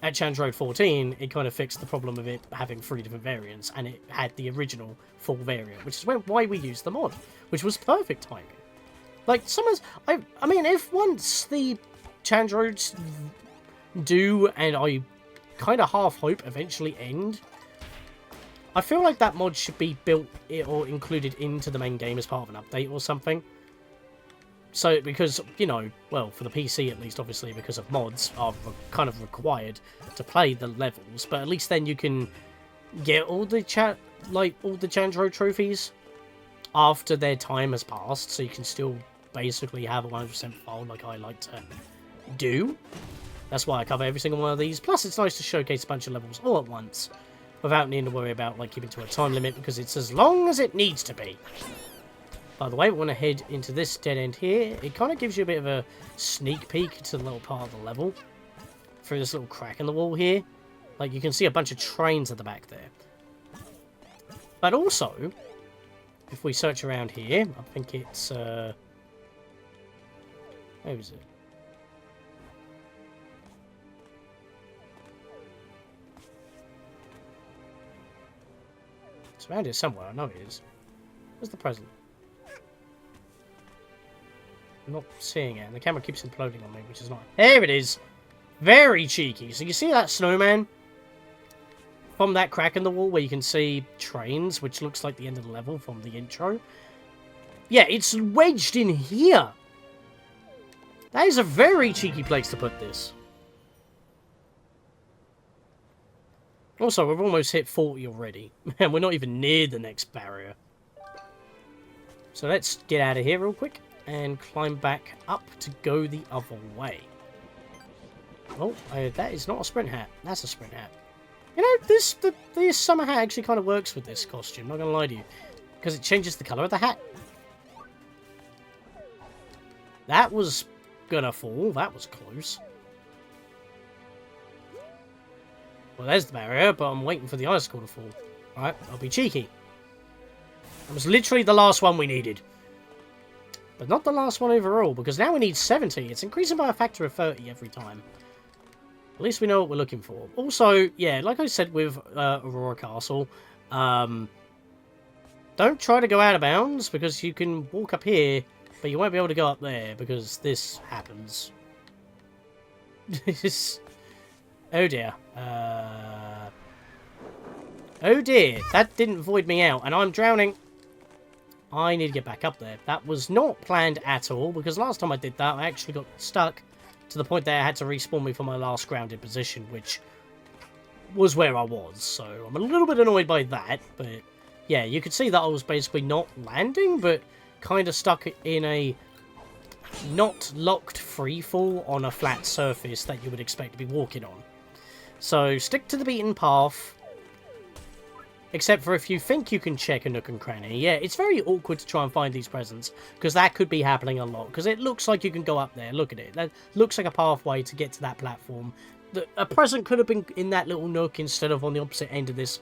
at Chandroid 14, it kind of fixed the problem of it having 3 different variants, and it had the original full variant, which is why we used the mod, which was perfect timing. Like, I mean, if once the Chandroids do, and I kind of half hope eventually end, I feel like that mod should be built or included into the main game as part of an update or something. So, because, you know, well, for the PC at least, obviously, because of mods are kind of required to play the levels, but at least then you can get all the Chandroid trophies after their time has passed, so you can still basically have a 100% file like I like to do. That's why I cover every single one of these. Plus, it's nice to showcase a bunch of levels all at once, without needing to worry about, like, keeping to a time limit, because it's as long as it needs to be. By the way, we want to head into this dead end here. It kind of gives you a bit of a sneak peek to the little part of the level, through this little crack in the wall here. Like, you can see a bunch of trains at the back there. But also, if we search around here, I think it's, where is it? It's around here somewhere, I know it is. Where's the present? I'm not seeing it, and the camera keeps imploding on me, which is not... There it is! Very cheeky. So you see that snowman? From that crack in the wall where you can see trains, which looks like the end of the level from the intro. Yeah, it's wedged in here! That is a very cheeky place to put this. Also, we've almost hit 40 already, and we're not even near the next barrier. So let's get out of here real quick and climb back up to go the other way. Oh, that is not a sprint hat. That's a sprint hat. You know, this summer hat actually kind of works with this costume, not gonna lie to you, because it changes the colour of the hat. That was gonna fall. That was close. Well, there's the barrier, but I'm waiting for the icicle to fall. Alright, I'll be cheeky. That was literally the last one we needed. But not the last one overall, because now we need 70. It's increasing by a factor of 30 every time. At least we know what we're looking for. Also, yeah, like I said with Aurora Castle, don't try to go out of bounds, because you can walk up here, but you won't be able to go up there, because this happens. Oh dear. Oh dear, that didn't void me out, and I'm drowning. I need to get back up there. That was not planned at all, because last time I did that, I actually got stuck to the point that I had to respawn me for my last grounded position, which was where I was. So I'm a little bit annoyed by that, but yeah, you could see that I was basically not landing, but kind of stuck in a not locked free fall on a flat surface that you would expect to be walking on. So stick to the beaten path. Except for if you think you can check a nook and cranny. Yeah, it's very awkward to try and find these presents, because that could be happening a lot. Because it looks like you can go up there. Look at it. That looks like a pathway to get to that platform. A present could have been in that little nook instead of on the opposite end of this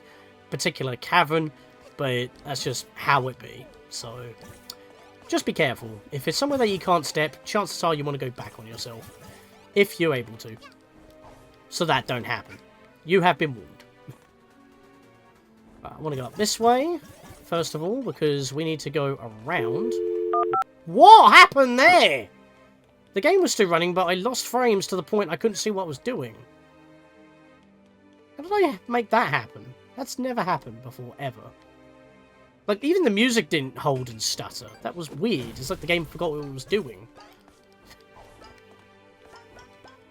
particular cavern. But that's just how it be. So, just be careful. If it's somewhere that you can't step, chances are you want to go back on yourself. If you're able to. So that don't happen. You have been warned. I want to go up this way, first of all, because we need to go around. What happened there? The game was still running, but I lost frames to the point I couldn't see what I was doing. How did I make that happen? That's never happened before, ever. Like, even the music didn't hold and stutter. That was weird. It's like the game forgot what it was doing.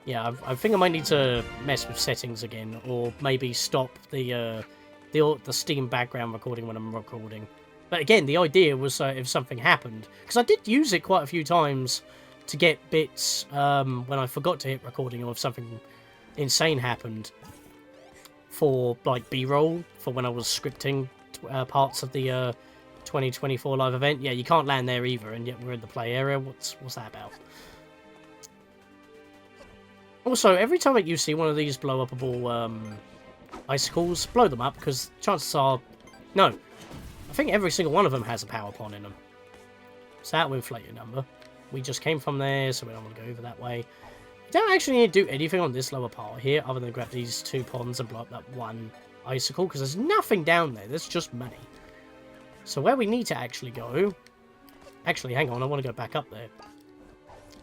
Yeah, I think I might need to mess with settings again, or maybe stop the Steam background recording when I'm recording. But again, the idea was if something happened, because I did use it quite a few times to get bits when I forgot to hit recording, or if something insane happened for like B-roll for when I was scripting parts of the 2024 live event. Yeah, you can't land there either, and yet we're in the play area. What's that about? Also, every time that you see one of these blow-upable icicles, blow them up, because chances are... No. I think every single one of them has a power pond in them. So that will inflate your number. We just came from there, so we don't want to go over that way. We don't actually need to do anything on this lower part here, other than grab these 2 ponds and blow up that 1 icicle, because there's nothing down there. There's just money. So where we need to actually go... Actually, hang on, I want to go back up there.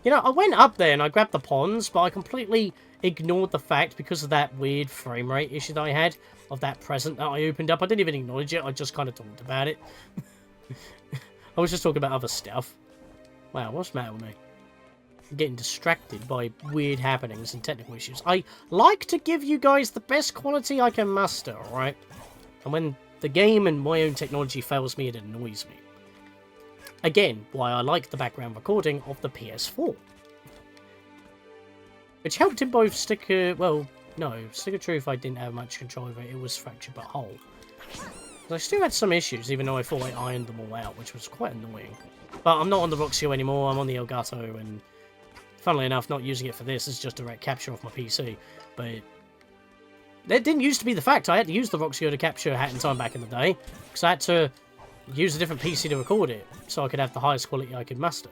You know, I went up there and I grabbed the ponds, but I completely ignored the fact, because of that weird frame rate issue that I had, of that present that I opened up. I didn't even acknowledge it, I just kind of talked about it. I was just talking about other stuff. Wow, what's the matter with me? I'm getting distracted by weird happenings and technical issues. I like to give you guys the best quality I can muster, alright? And when the game and my own technology fails me, it annoys me. Again, why I like the background recording of the PS4. Which helped in both Sticker... Well, no, Stick of Truth I didn't have much control over. It was Fractured But Whole. I still had some issues, even though I thought I ironed them all out, which was quite annoying. But I'm not on the Roxio anymore, I'm on the Elgato, and funnily enough, not using it for this, it's just direct capture off my PC. But that didn't used to be the fact. I had to use the Roxio to capture Hat in Time back in the day, because I had to use a different PC to record it, so I could have the highest quality I could muster.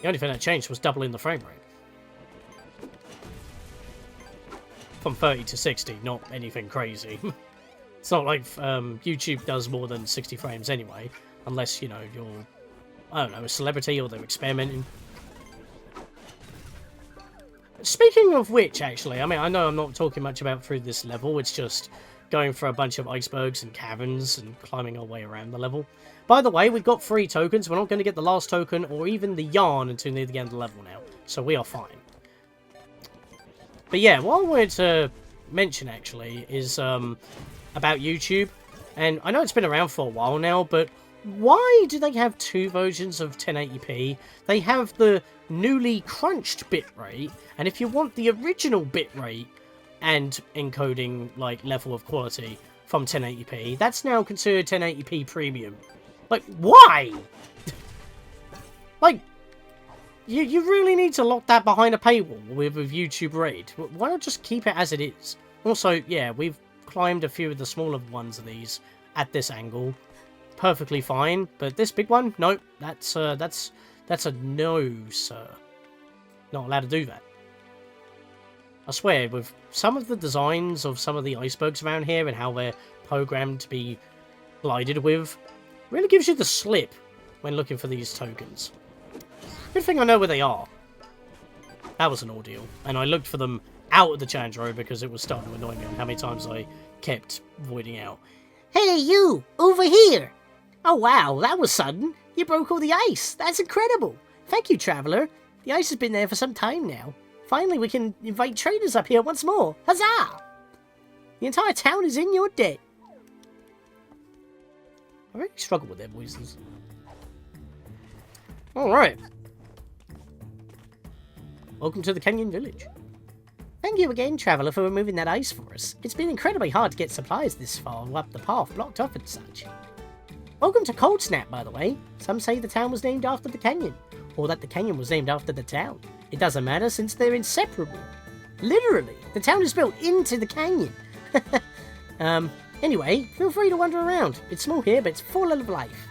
The only thing that changed was doubling the frame rate. From 30 to 60, not anything crazy. It's not like YouTube does more than 60 frames anyway, unless, you know, you're, I don't know, a celebrity or they're experimenting. Speaking of which, actually, I mean, I know I'm not talking much about through this level, it's just going for a bunch of icebergs and caverns and climbing our way around the level. By the way, we've got 3 tokens. We're not going to get the last token or even the yarn until near the end of the level now, so we are fine. But yeah, what I wanted to mention, actually, is about YouTube. And I know it's been around for a while now, but why do they have 2 versions of 1080p? They have the newly crunched bitrate, and if you want the original bitrate and encoding like level of quality from 1080p, that's now considered 1080p premium. Like, why? Like, you really need to lock that behind a paywall with YouTube Red. Why not just keep it as it is? Also, yeah, we've climbed a few of the smaller ones of these at this angle. Perfectly fine, but this big one, nope, that's a no, sir. Not allowed to do that. I swear, with some of the designs of some of the icebergs around here and how they're programmed to be glided with, really gives you the slip when looking for these tokens. Good thing I know where they are. That was an ordeal, and I looked for them out of the challenge road because it was starting to annoy me on how many times I kept voiding out. Hey, you! Over here! Oh, wow, that was sudden. You broke all the ice. That's incredible. Thank you, Traveller. The ice has been there for some time now. Finally, we can invite traders up here once more. Huzzah! The entire town is in your debt. I really struggle with their voices. Alright. Welcome to the Canyon Village. Thank you again, Traveller, for removing that ice for us. It's been incredibly hard to get supplies this far up the path, blocked off and such. Welcome to Coldsnap, by the way. Some say the town was named after the canyon, or that the canyon was named after the town. It doesn't matter since they're inseparable. Literally, the town is built into the canyon. Anyway, feel free to wander around. It's small here, but it's full of life.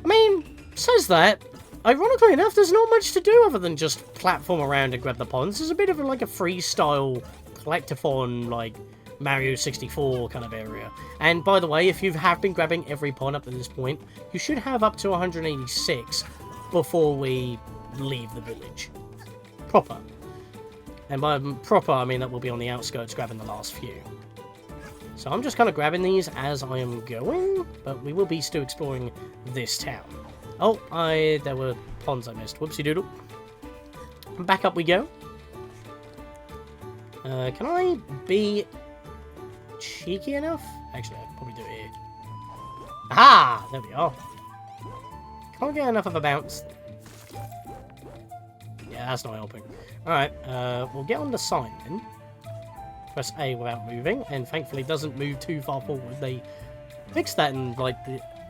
I mean, says that. Ironically enough, there's not much to do other than just platform around and grab the ponds. There's a bit of like a freestyle collectathon, like Mario 64 kind of area. And by the way, if you have been grabbing every pond up to this point, you should have up to 186 before we leave the village. Proper. And by proper, I mean that we'll be on the outskirts grabbing the last few. So I'm just kind of grabbing these as I am going, but we will be still exploring this town. Oh, there were ponds I missed. Whoopsie doodle. Back up we go. Can I be cheeky enough? Actually, I'll probably do it here. Aha! There we are. Can't get enough of a bounce. Yeah, that's not helping. Alright, we'll get on the sign then. Press A without moving, and thankfully it doesn't move too far forward. They fixed that in like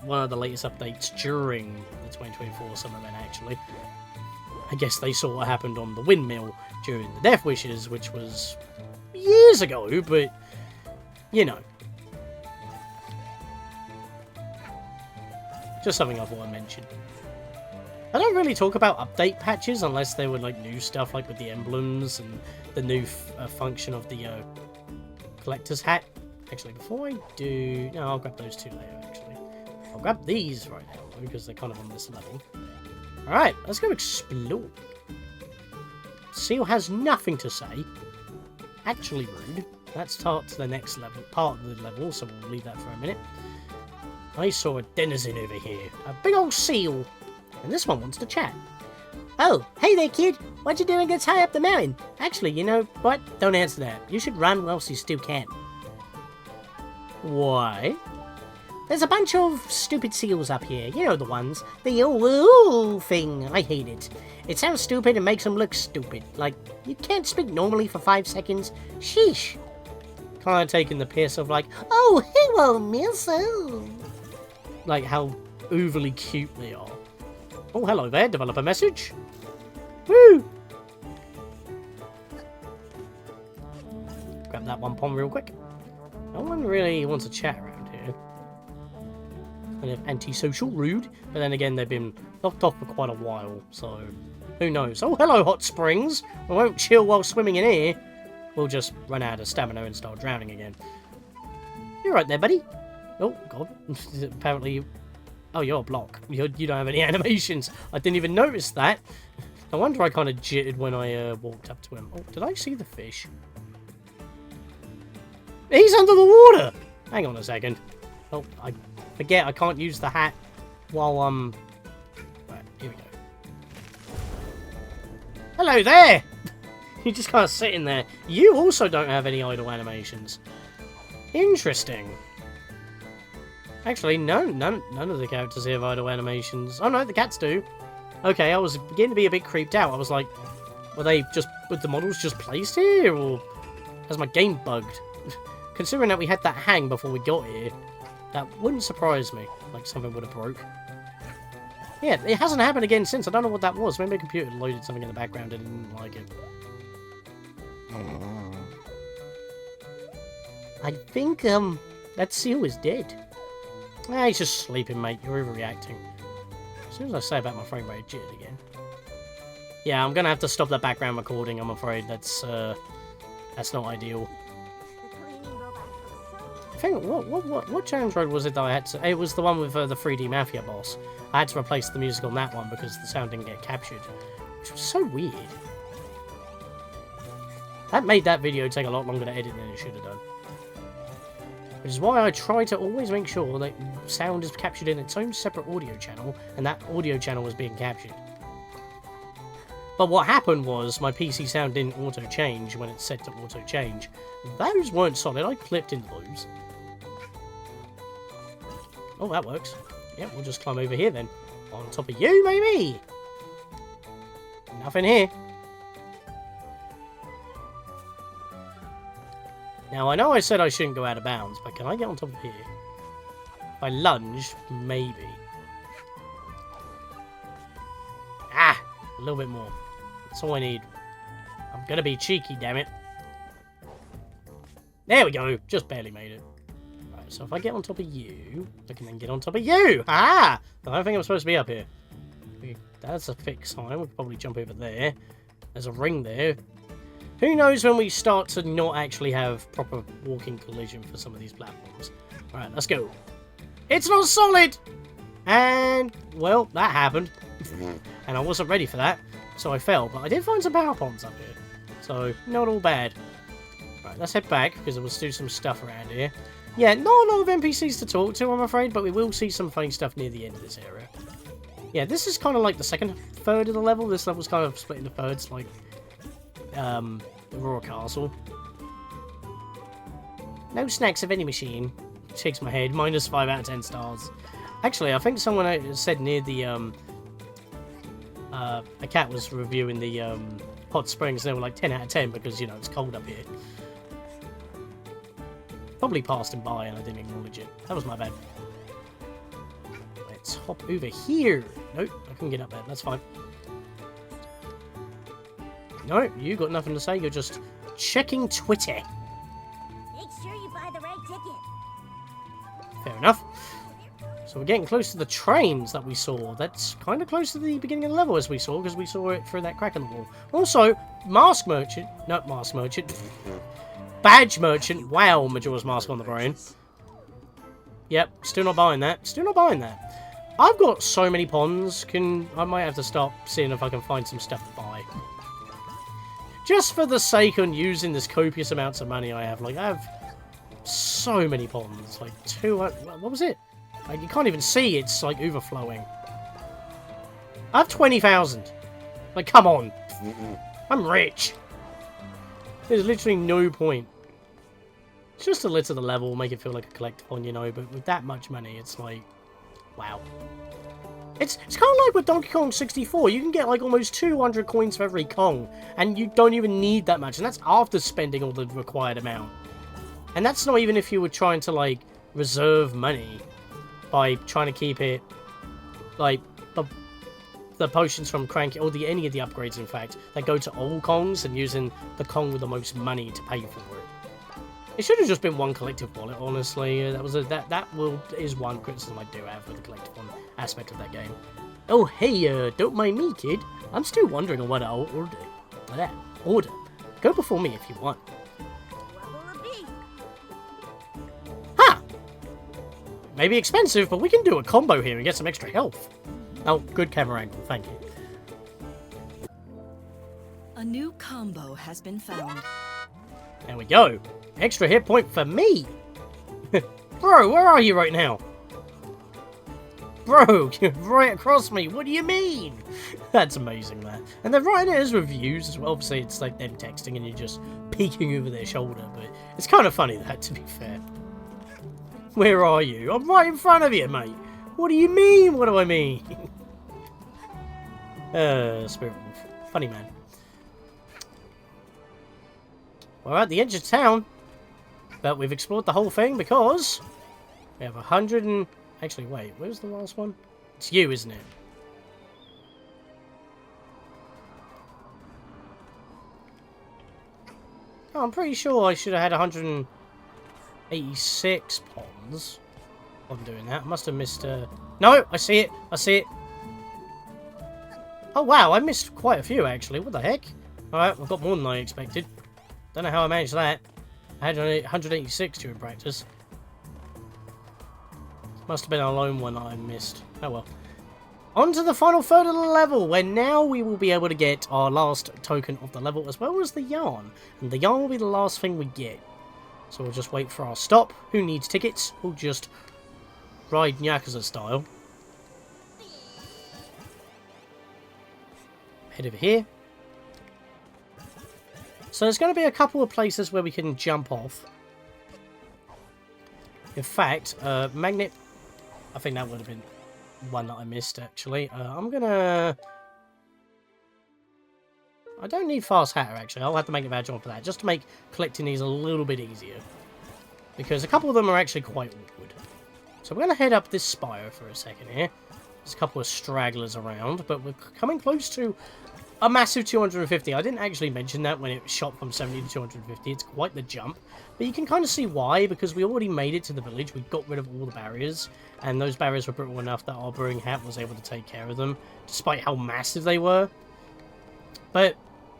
one of the latest updates during the 2024 summer event, actually. I guess they saw what happened on the windmill during the Death Wishes, which was years ago, but you know. Just something I thought I'd mention. I don't really talk about update patches unless they were like new stuff, like with the emblems and the new function of the collector's hat. Actually, before I do... No, I'll grab those two later, actually. I'll grab these right now, though, because they're kind of on this level. Alright, let's go explore. Seal has nothing to say. Actually rude. Let's start to the next level, part of the level, so we'll leave that for a minute. I saw a denizen over here. A big old seal. And this one wants to chat. Oh, hey there, kid. What you doing this high up the mountain? Actually, you know what? Don't answer that. You should run whilst you still can. Why? There's a bunch of stupid seals up here. You know the ones. The ooh thing. I hate it. It sounds stupid and makes them look stupid. Like, you can't speak normally for 5 seconds. Sheesh. Kind of taking the piss of like, oh, hello, miss. Oh. Like how overly cute they are. Oh, hello there. Developer message. Woo! Grab that one pond real quick. No one really wants to chat around here. Kind of antisocial, rude. But then again, they've been locked off for quite a while, so who knows? Oh, hello, hot springs. We won't chill while swimming in here. We'll just run out of stamina and start drowning again. You're right there, buddy. Oh, God. Apparently... Oh, you're a block. You don't have any animations. I didn't even notice that. No wonder I kind of jittered when I walked up to him. Oh, did I see the fish? He's under the water! Hang on a second. Oh, I forget I can't use the hat while I'm... Right, here we go. Hello there! You're just kind of sitting there. You also don't have any idle animations. Interesting. Actually, no, none of the characters here have idle animations. Oh no, the cats do. Okay, I was beginning to be a bit creeped out. I was like, were the models just placed here, or has my game bugged? Considering that we had that hang before we got here, that wouldn't surprise me. Like something would have broke. Yeah, it hasn't happened again since. I don't know what that was. Maybe the computer loaded something in the background and didn't like it. I think, that seal is dead. He's just sleeping, mate. You're overreacting. As soon as I say about my frame rate, jittered again. Yeah, I'm gonna have to stop that background recording, I'm afraid. That's not ideal. I think, what challenge road was it that I had to... It was the one with the 3D Mafia boss. I had to replace the music on that one because the sound didn't get captured. Which was so weird. That made that video take a lot longer to edit than it should have done. Which is why I try to always make sure that sound is captured in its own separate audio channel, and that audio channel was being captured. But what happened was, my PC sound didn't auto-change when it's set to auto-change. Those weren't solid, I clipped into those. Oh, that works. Yeah, we'll just climb over here then. On top of you, maybe? Nothing here. Now, I know I said I shouldn't go out of bounds, but can I get on top of here? If I lunge, maybe. Ah! A little bit more. That's all I need. I'm gonna be cheeky, damn it. There we go! Just barely made it. Right, so if I get on top of you, I can then get on top of you! Ah! I don't think I'm supposed to be up here. That's a fixed sign. We'll probably jump over there. There's a ring there. Who knows when we start to not actually have proper walking collision for some of these platforms. Alright, let's go. It's not solid! And, well, that happened. And I wasn't ready for that, so I fell. But I did find some power ponds up here. So, not all bad. Alright, let's head back, because we'll do some stuff around here. Yeah, not a lot of NPCs to talk to, I'm afraid, but we will see some funny stuff near the end of this area. Yeah, this is kind of like the second third of the level. This level's kind of split into thirds, like Aurora Castle. No snacks of any machine. Shakes my head. -5 out of 10 stars. Actually, I think someone said near the a cat was reviewing the hot springs. They were like 10 out of 10 because, you know, it's cold up here. Probably passed him by and I didn't acknowledge it. That was my bad. Let's hop over here. Nope, I couldn't get up there. That's fine. No, you got nothing to say. You're just checking Twitter. Make sure you buy the right ticket. Fair enough. So we're getting close to the trains that we saw. That's kind of close to the beginning of the level as we saw, because we saw it through that crack in the wall. Also, mask merchant. Not mask merchant. Badge merchant. Wow, Majora's Mask on the brain. Yep, still not buying that. Still not buying that. I've got so many ponds. I might have to stop seeing if I can find some stuff to buy. Just for the sake of using this copious amounts of money I have. Like, I have so many ponds. Like, 200... What was it? Like, you can't even see it's, like, overflowing. I have 20,000. Like, come on. I'm rich. There's literally no point. It's just to litter the level, make it feel like a collectible, you know, but with that much money, it's like, wow. It's kind of like with Donkey Kong 64. You can get, like, almost 200 coins for every Kong, and you don't even need that much, and that's after spending all the required amount. And that's not even if you were trying to, like, reserve money by trying to keep it, like, the potions from Cranky, or any of the upgrades, in fact, that go to all Kongs and using the Kong with the most money to pay for it. It should have just been one collective wallet, honestly. Is one criticism I do have with the collective one aspect of that game. Oh, hey, don't mind me, kid. I'm still wondering what I'll order. Go before me if you want. What will it be? Ha! Maybe expensive, but we can do a combo here and get some extra health. Oh, good camera angle, thank you. A new combo has been found. There we go. Extra hit point for me. Bro, where are you right now? Bro, you're right across me. What do you mean? That's amazing, man. And they're writing it as reviews as well. Obviously, it's like them texting and you're just peeking over their shoulder. But it's kind of funny, that, to be fair. Where are you? I'm right in front of you, mate. What do you mean? What do I mean? Spirit Wolf. Funny man. We're at the edge of town. But we've explored the whole thing because we have 100 and... Actually, wait. Where's the last one? It's you, isn't it? Oh, I'm pretty sure I should have had 186 ponds. I'm doing that. I must have missed... No! I see it! I see it! Oh, wow. I missed quite a few, actually. What the heck? Alright, I've got more than I expected. Don't know how I managed that. I had 186 during practice. Must have been a lone one that I missed. Oh well. On to the final third of the level, where now we will be able to get our last token of the level, as well as the yarn. And the yarn will be the last thing we get. So we'll just wait for our stop. Who needs tickets? We'll just ride Yakuza style. Head over here. So there's going to be a couple of places where we can jump off. In fact, Magnet... I think that would have been one that I missed, actually. I'm going to... I don't need Fast Hatter, actually. I'll have to make a badge on for that, just to make collecting these a little bit easier. Because a couple of them are actually quite awkward. So we're going to head up this spire for a second here. There's a couple of stragglers around, but we're coming close to... a massive 250. I didn't actually mention that when it shot from 70 to 250. It's quite the jump. But you can kind of see why, because we already made it to the village. We got rid of all the barriers. And those barriers were brittle enough that our brewing hat was able to take care of them, despite how massive they were. But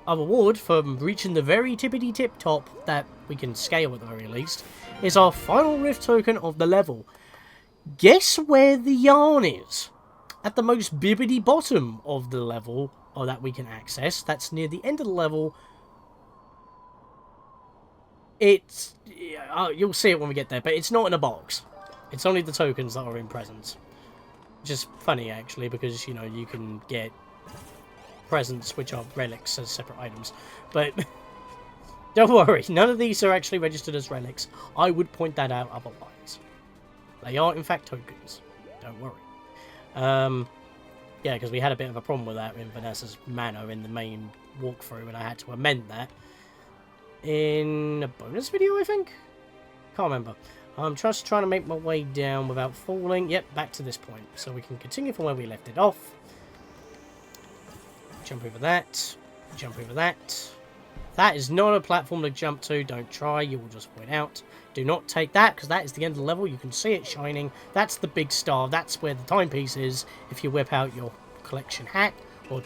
our reward for reaching the very tippity-tip top that we can scale at the very least is our final rift token of the level. Guess where the yarn is? At the most bibbity bottom of the level, or that we can access. That's near the end of the level. It's... you'll see it when we get there, but it's not in a box. It's only the tokens that are in presents. Which is funny, actually, because, you know, you can get presents which are relics as separate items. But don't worry, none of these are actually registered as relics. I would point that out otherwise. They are, in fact, tokens. Don't worry. Yeah, because we had a bit of a problem with that in Vanessa's manor in the main walkthrough, and I had to amend that in a bonus video, I think? Can't remember. I'm just trying to make my way down without falling. Yep, back to this point. So we can continue from where we left it off. Jump over that. Jump over that. That is not a platform to jump to. Don't try. You will just point out. Do not take that, because that is the end of the level. You can see it shining. That's the big star. That's where the timepiece is. If you whip out your collection hat or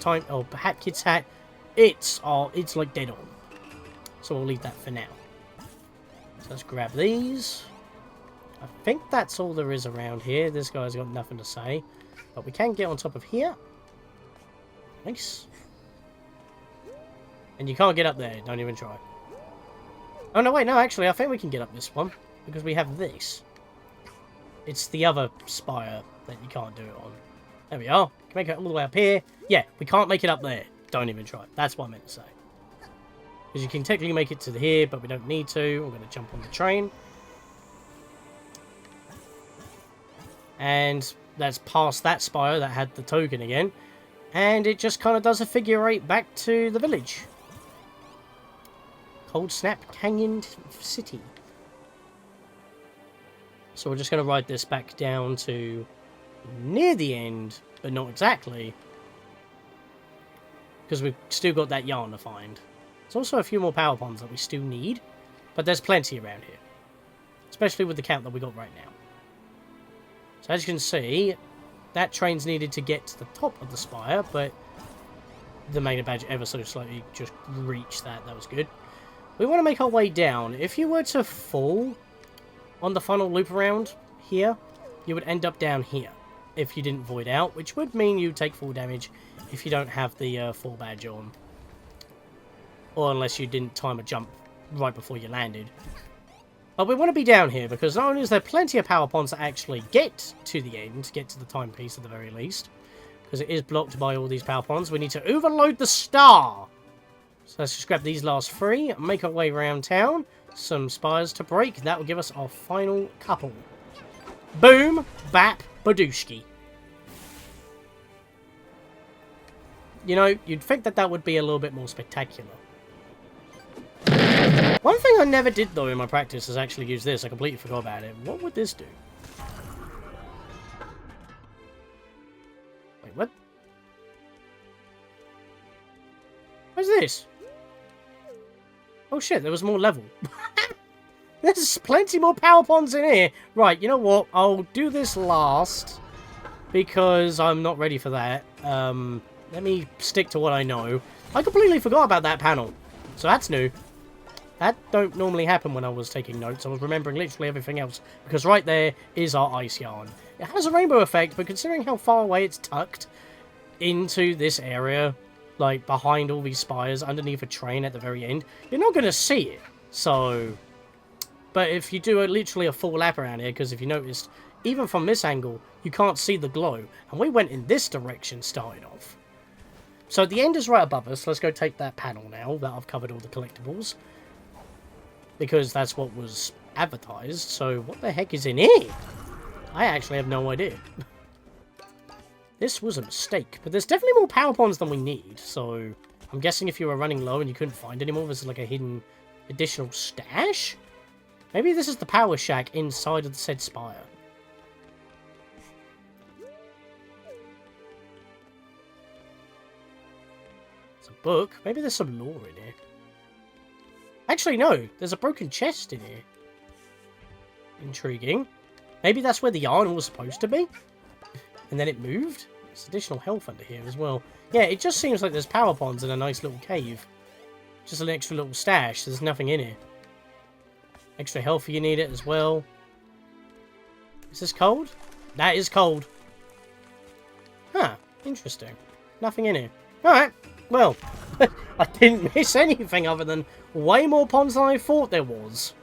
Hat Kid's hat, it's like dead on. So we'll leave that for now. So let's grab these. I think that's all there is around here. This guy's got nothing to say, but we can get on top of here. Nice. And you can't get up there. Don't even try. Oh, no, wait, no, actually, I think we can get up this one, because we have this. It's the other spire that you can't do it on. There we are. Can make it all the way up here. Yeah, we can't make it up there. Don't even try. That's what I meant to say. Because you can technically make it to here, but we don't need to. I'm going to jump on the train. And that's past that spire that had the token again. And it just kind of does a figure eight back to the village. Coldsnap Canyon City. So we're just going to ride this back down to near the end, but not exactly. Because we've still got that yarn to find. There's also a few more power ponds that we still need, but there's plenty around here. Especially with the count that we got right now. So as you can see, that train's needed to get to the top of the spire, but the magnet badge ever so slightly just reached that. That was good. We want to make our way down. If you were to fall on the final loop around here, you would end up down here if you didn't void out, which would mean you take full damage if you don't have the fall badge on. Or unless you didn't time a jump right before you landed. But we want to be down here, because not only is there plenty of power ponds that actually get to the end, get to the timepiece at the very least, because it is blocked by all these power ponds, we need to overload the star! So let's just grab these last three, make our way around town, some spires to break, that will give us our final couple. Boom, bap, badooshki. You know, you'd think that that would be a little bit more spectacular. One thing I never did, though, in my practice is actually use this. I completely forgot about it. What would this do? Wait, what? What's this? Oh shit, there was more level. There's plenty more power ponds in here. Right, you know what? I'll do this last, because I'm not ready for that. Let me stick to what I know. I completely forgot about that panel, so that's new. That don't normally happen when I was taking notes. I was remembering literally everything else, because right there is our ice yarn. It has a rainbow effect, but considering how far away it's tucked into this area, like behind all these spires, underneath a train at the very end, you're not going to see it. So, but if you do literally a full lap around here, because if you noticed, even from this angle, you can't see the glow. And we went in this direction starting off. So the end is right above us. Let's go take that panel now that I've covered all the collectibles. Because that's what was advertised. So what the heck is in here? I actually have no idea. This was a mistake. But there's definitely more power ponds than we need. So I'm guessing if you were running low and you couldn't find any more, this is like a hidden additional stash? Maybe this is the power shack inside of the said spire. It's a book. Maybe there's some lore in here. Actually, no. There's a broken chest in here. Intriguing. Maybe that's where the yarn was supposed to be. And then it moved. There's additional health under here as well. Yeah, it just seems like there's power ponds in a nice little cave. Just an extra little stash. There's nothing in here. Extra health if you need it as well. Is this cold? That is cold. Huh. Interesting. Nothing in here. Alright. Well, I didn't miss anything other than way more ponds than I thought there was.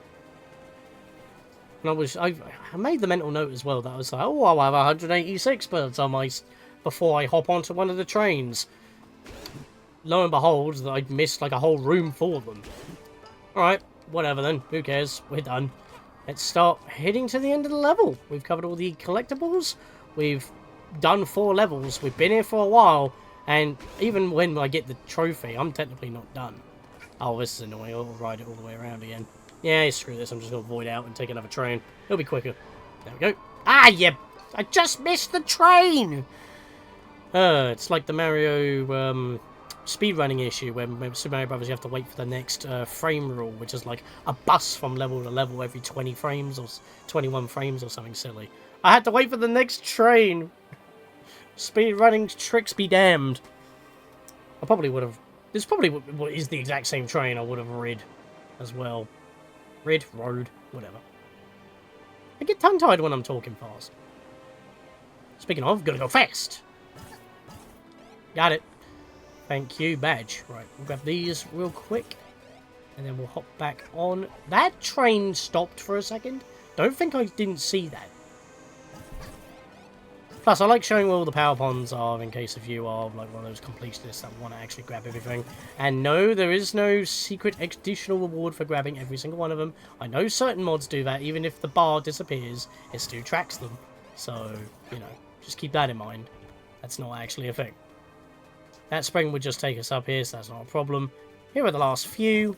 And I made the mental note as well that I was like, oh, I'll have 186 birds on my... before I hop onto one of the trains. Lo and behold, I'd missed like a whole room full of them. Alright, whatever then. Who cares? We're done. Let's start heading to the end of the level. We've covered all the collectibles. We've done 4 levels. We've been here for a while. And even when I get the trophy, I'm technically not done. Oh, this is annoying. I'll ride it all the way around again. Yeah, screw this. I'm just going to void out and take another train. It'll be quicker. There we go. Ah, yeah! I just missed the train! It's like the Mario speedrunning issue when Super Mario Brothers you have to wait for the next frame rule, which is like a bus from level to level every 20 frames or 21 frames or something silly. I had to wait for the next train! Speedrunning tricks be damned. I probably would have... This probably is the exact same train I would have rid as well. Rid, rode, whatever. I get tongue-tied when I'm talking fast. Speaking of, gotta go fast! Got it. Thank you, badge. Right, we'll grab these real quick. And then we'll hop back on. That train stopped for a second. Don't think I didn't see that. Plus, I like showing where all the power ponds are in case if you are like one of those completionists that want to actually grab everything. And no, there is no secret additional reward for grabbing every single one of them. I know certain mods do that. Even if the bar disappears, it still tracks them. So, you know, just keep that in mind. That's not actually a thing. That spring would just take us up here, so that's not a problem. Here are the last few.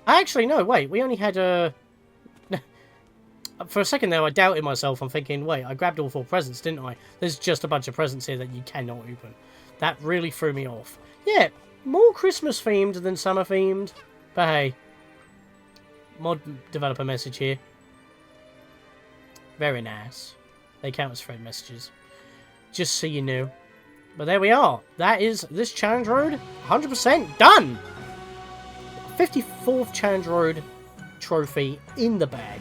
Actually, no, wait. We only had a... For a second there, I doubted myself. I'm thinking, wait, I grabbed all 4 presents, didn't I? There's just a bunch of presents here that you cannot open. That really threw me off. Yeah, more Christmas-themed than summer-themed. But hey. Mod developer message here. Very nice. They count as thread messages. Just so you know. But there we are. That is this challenge road. 100% done! 54th challenge road trophy in the bag.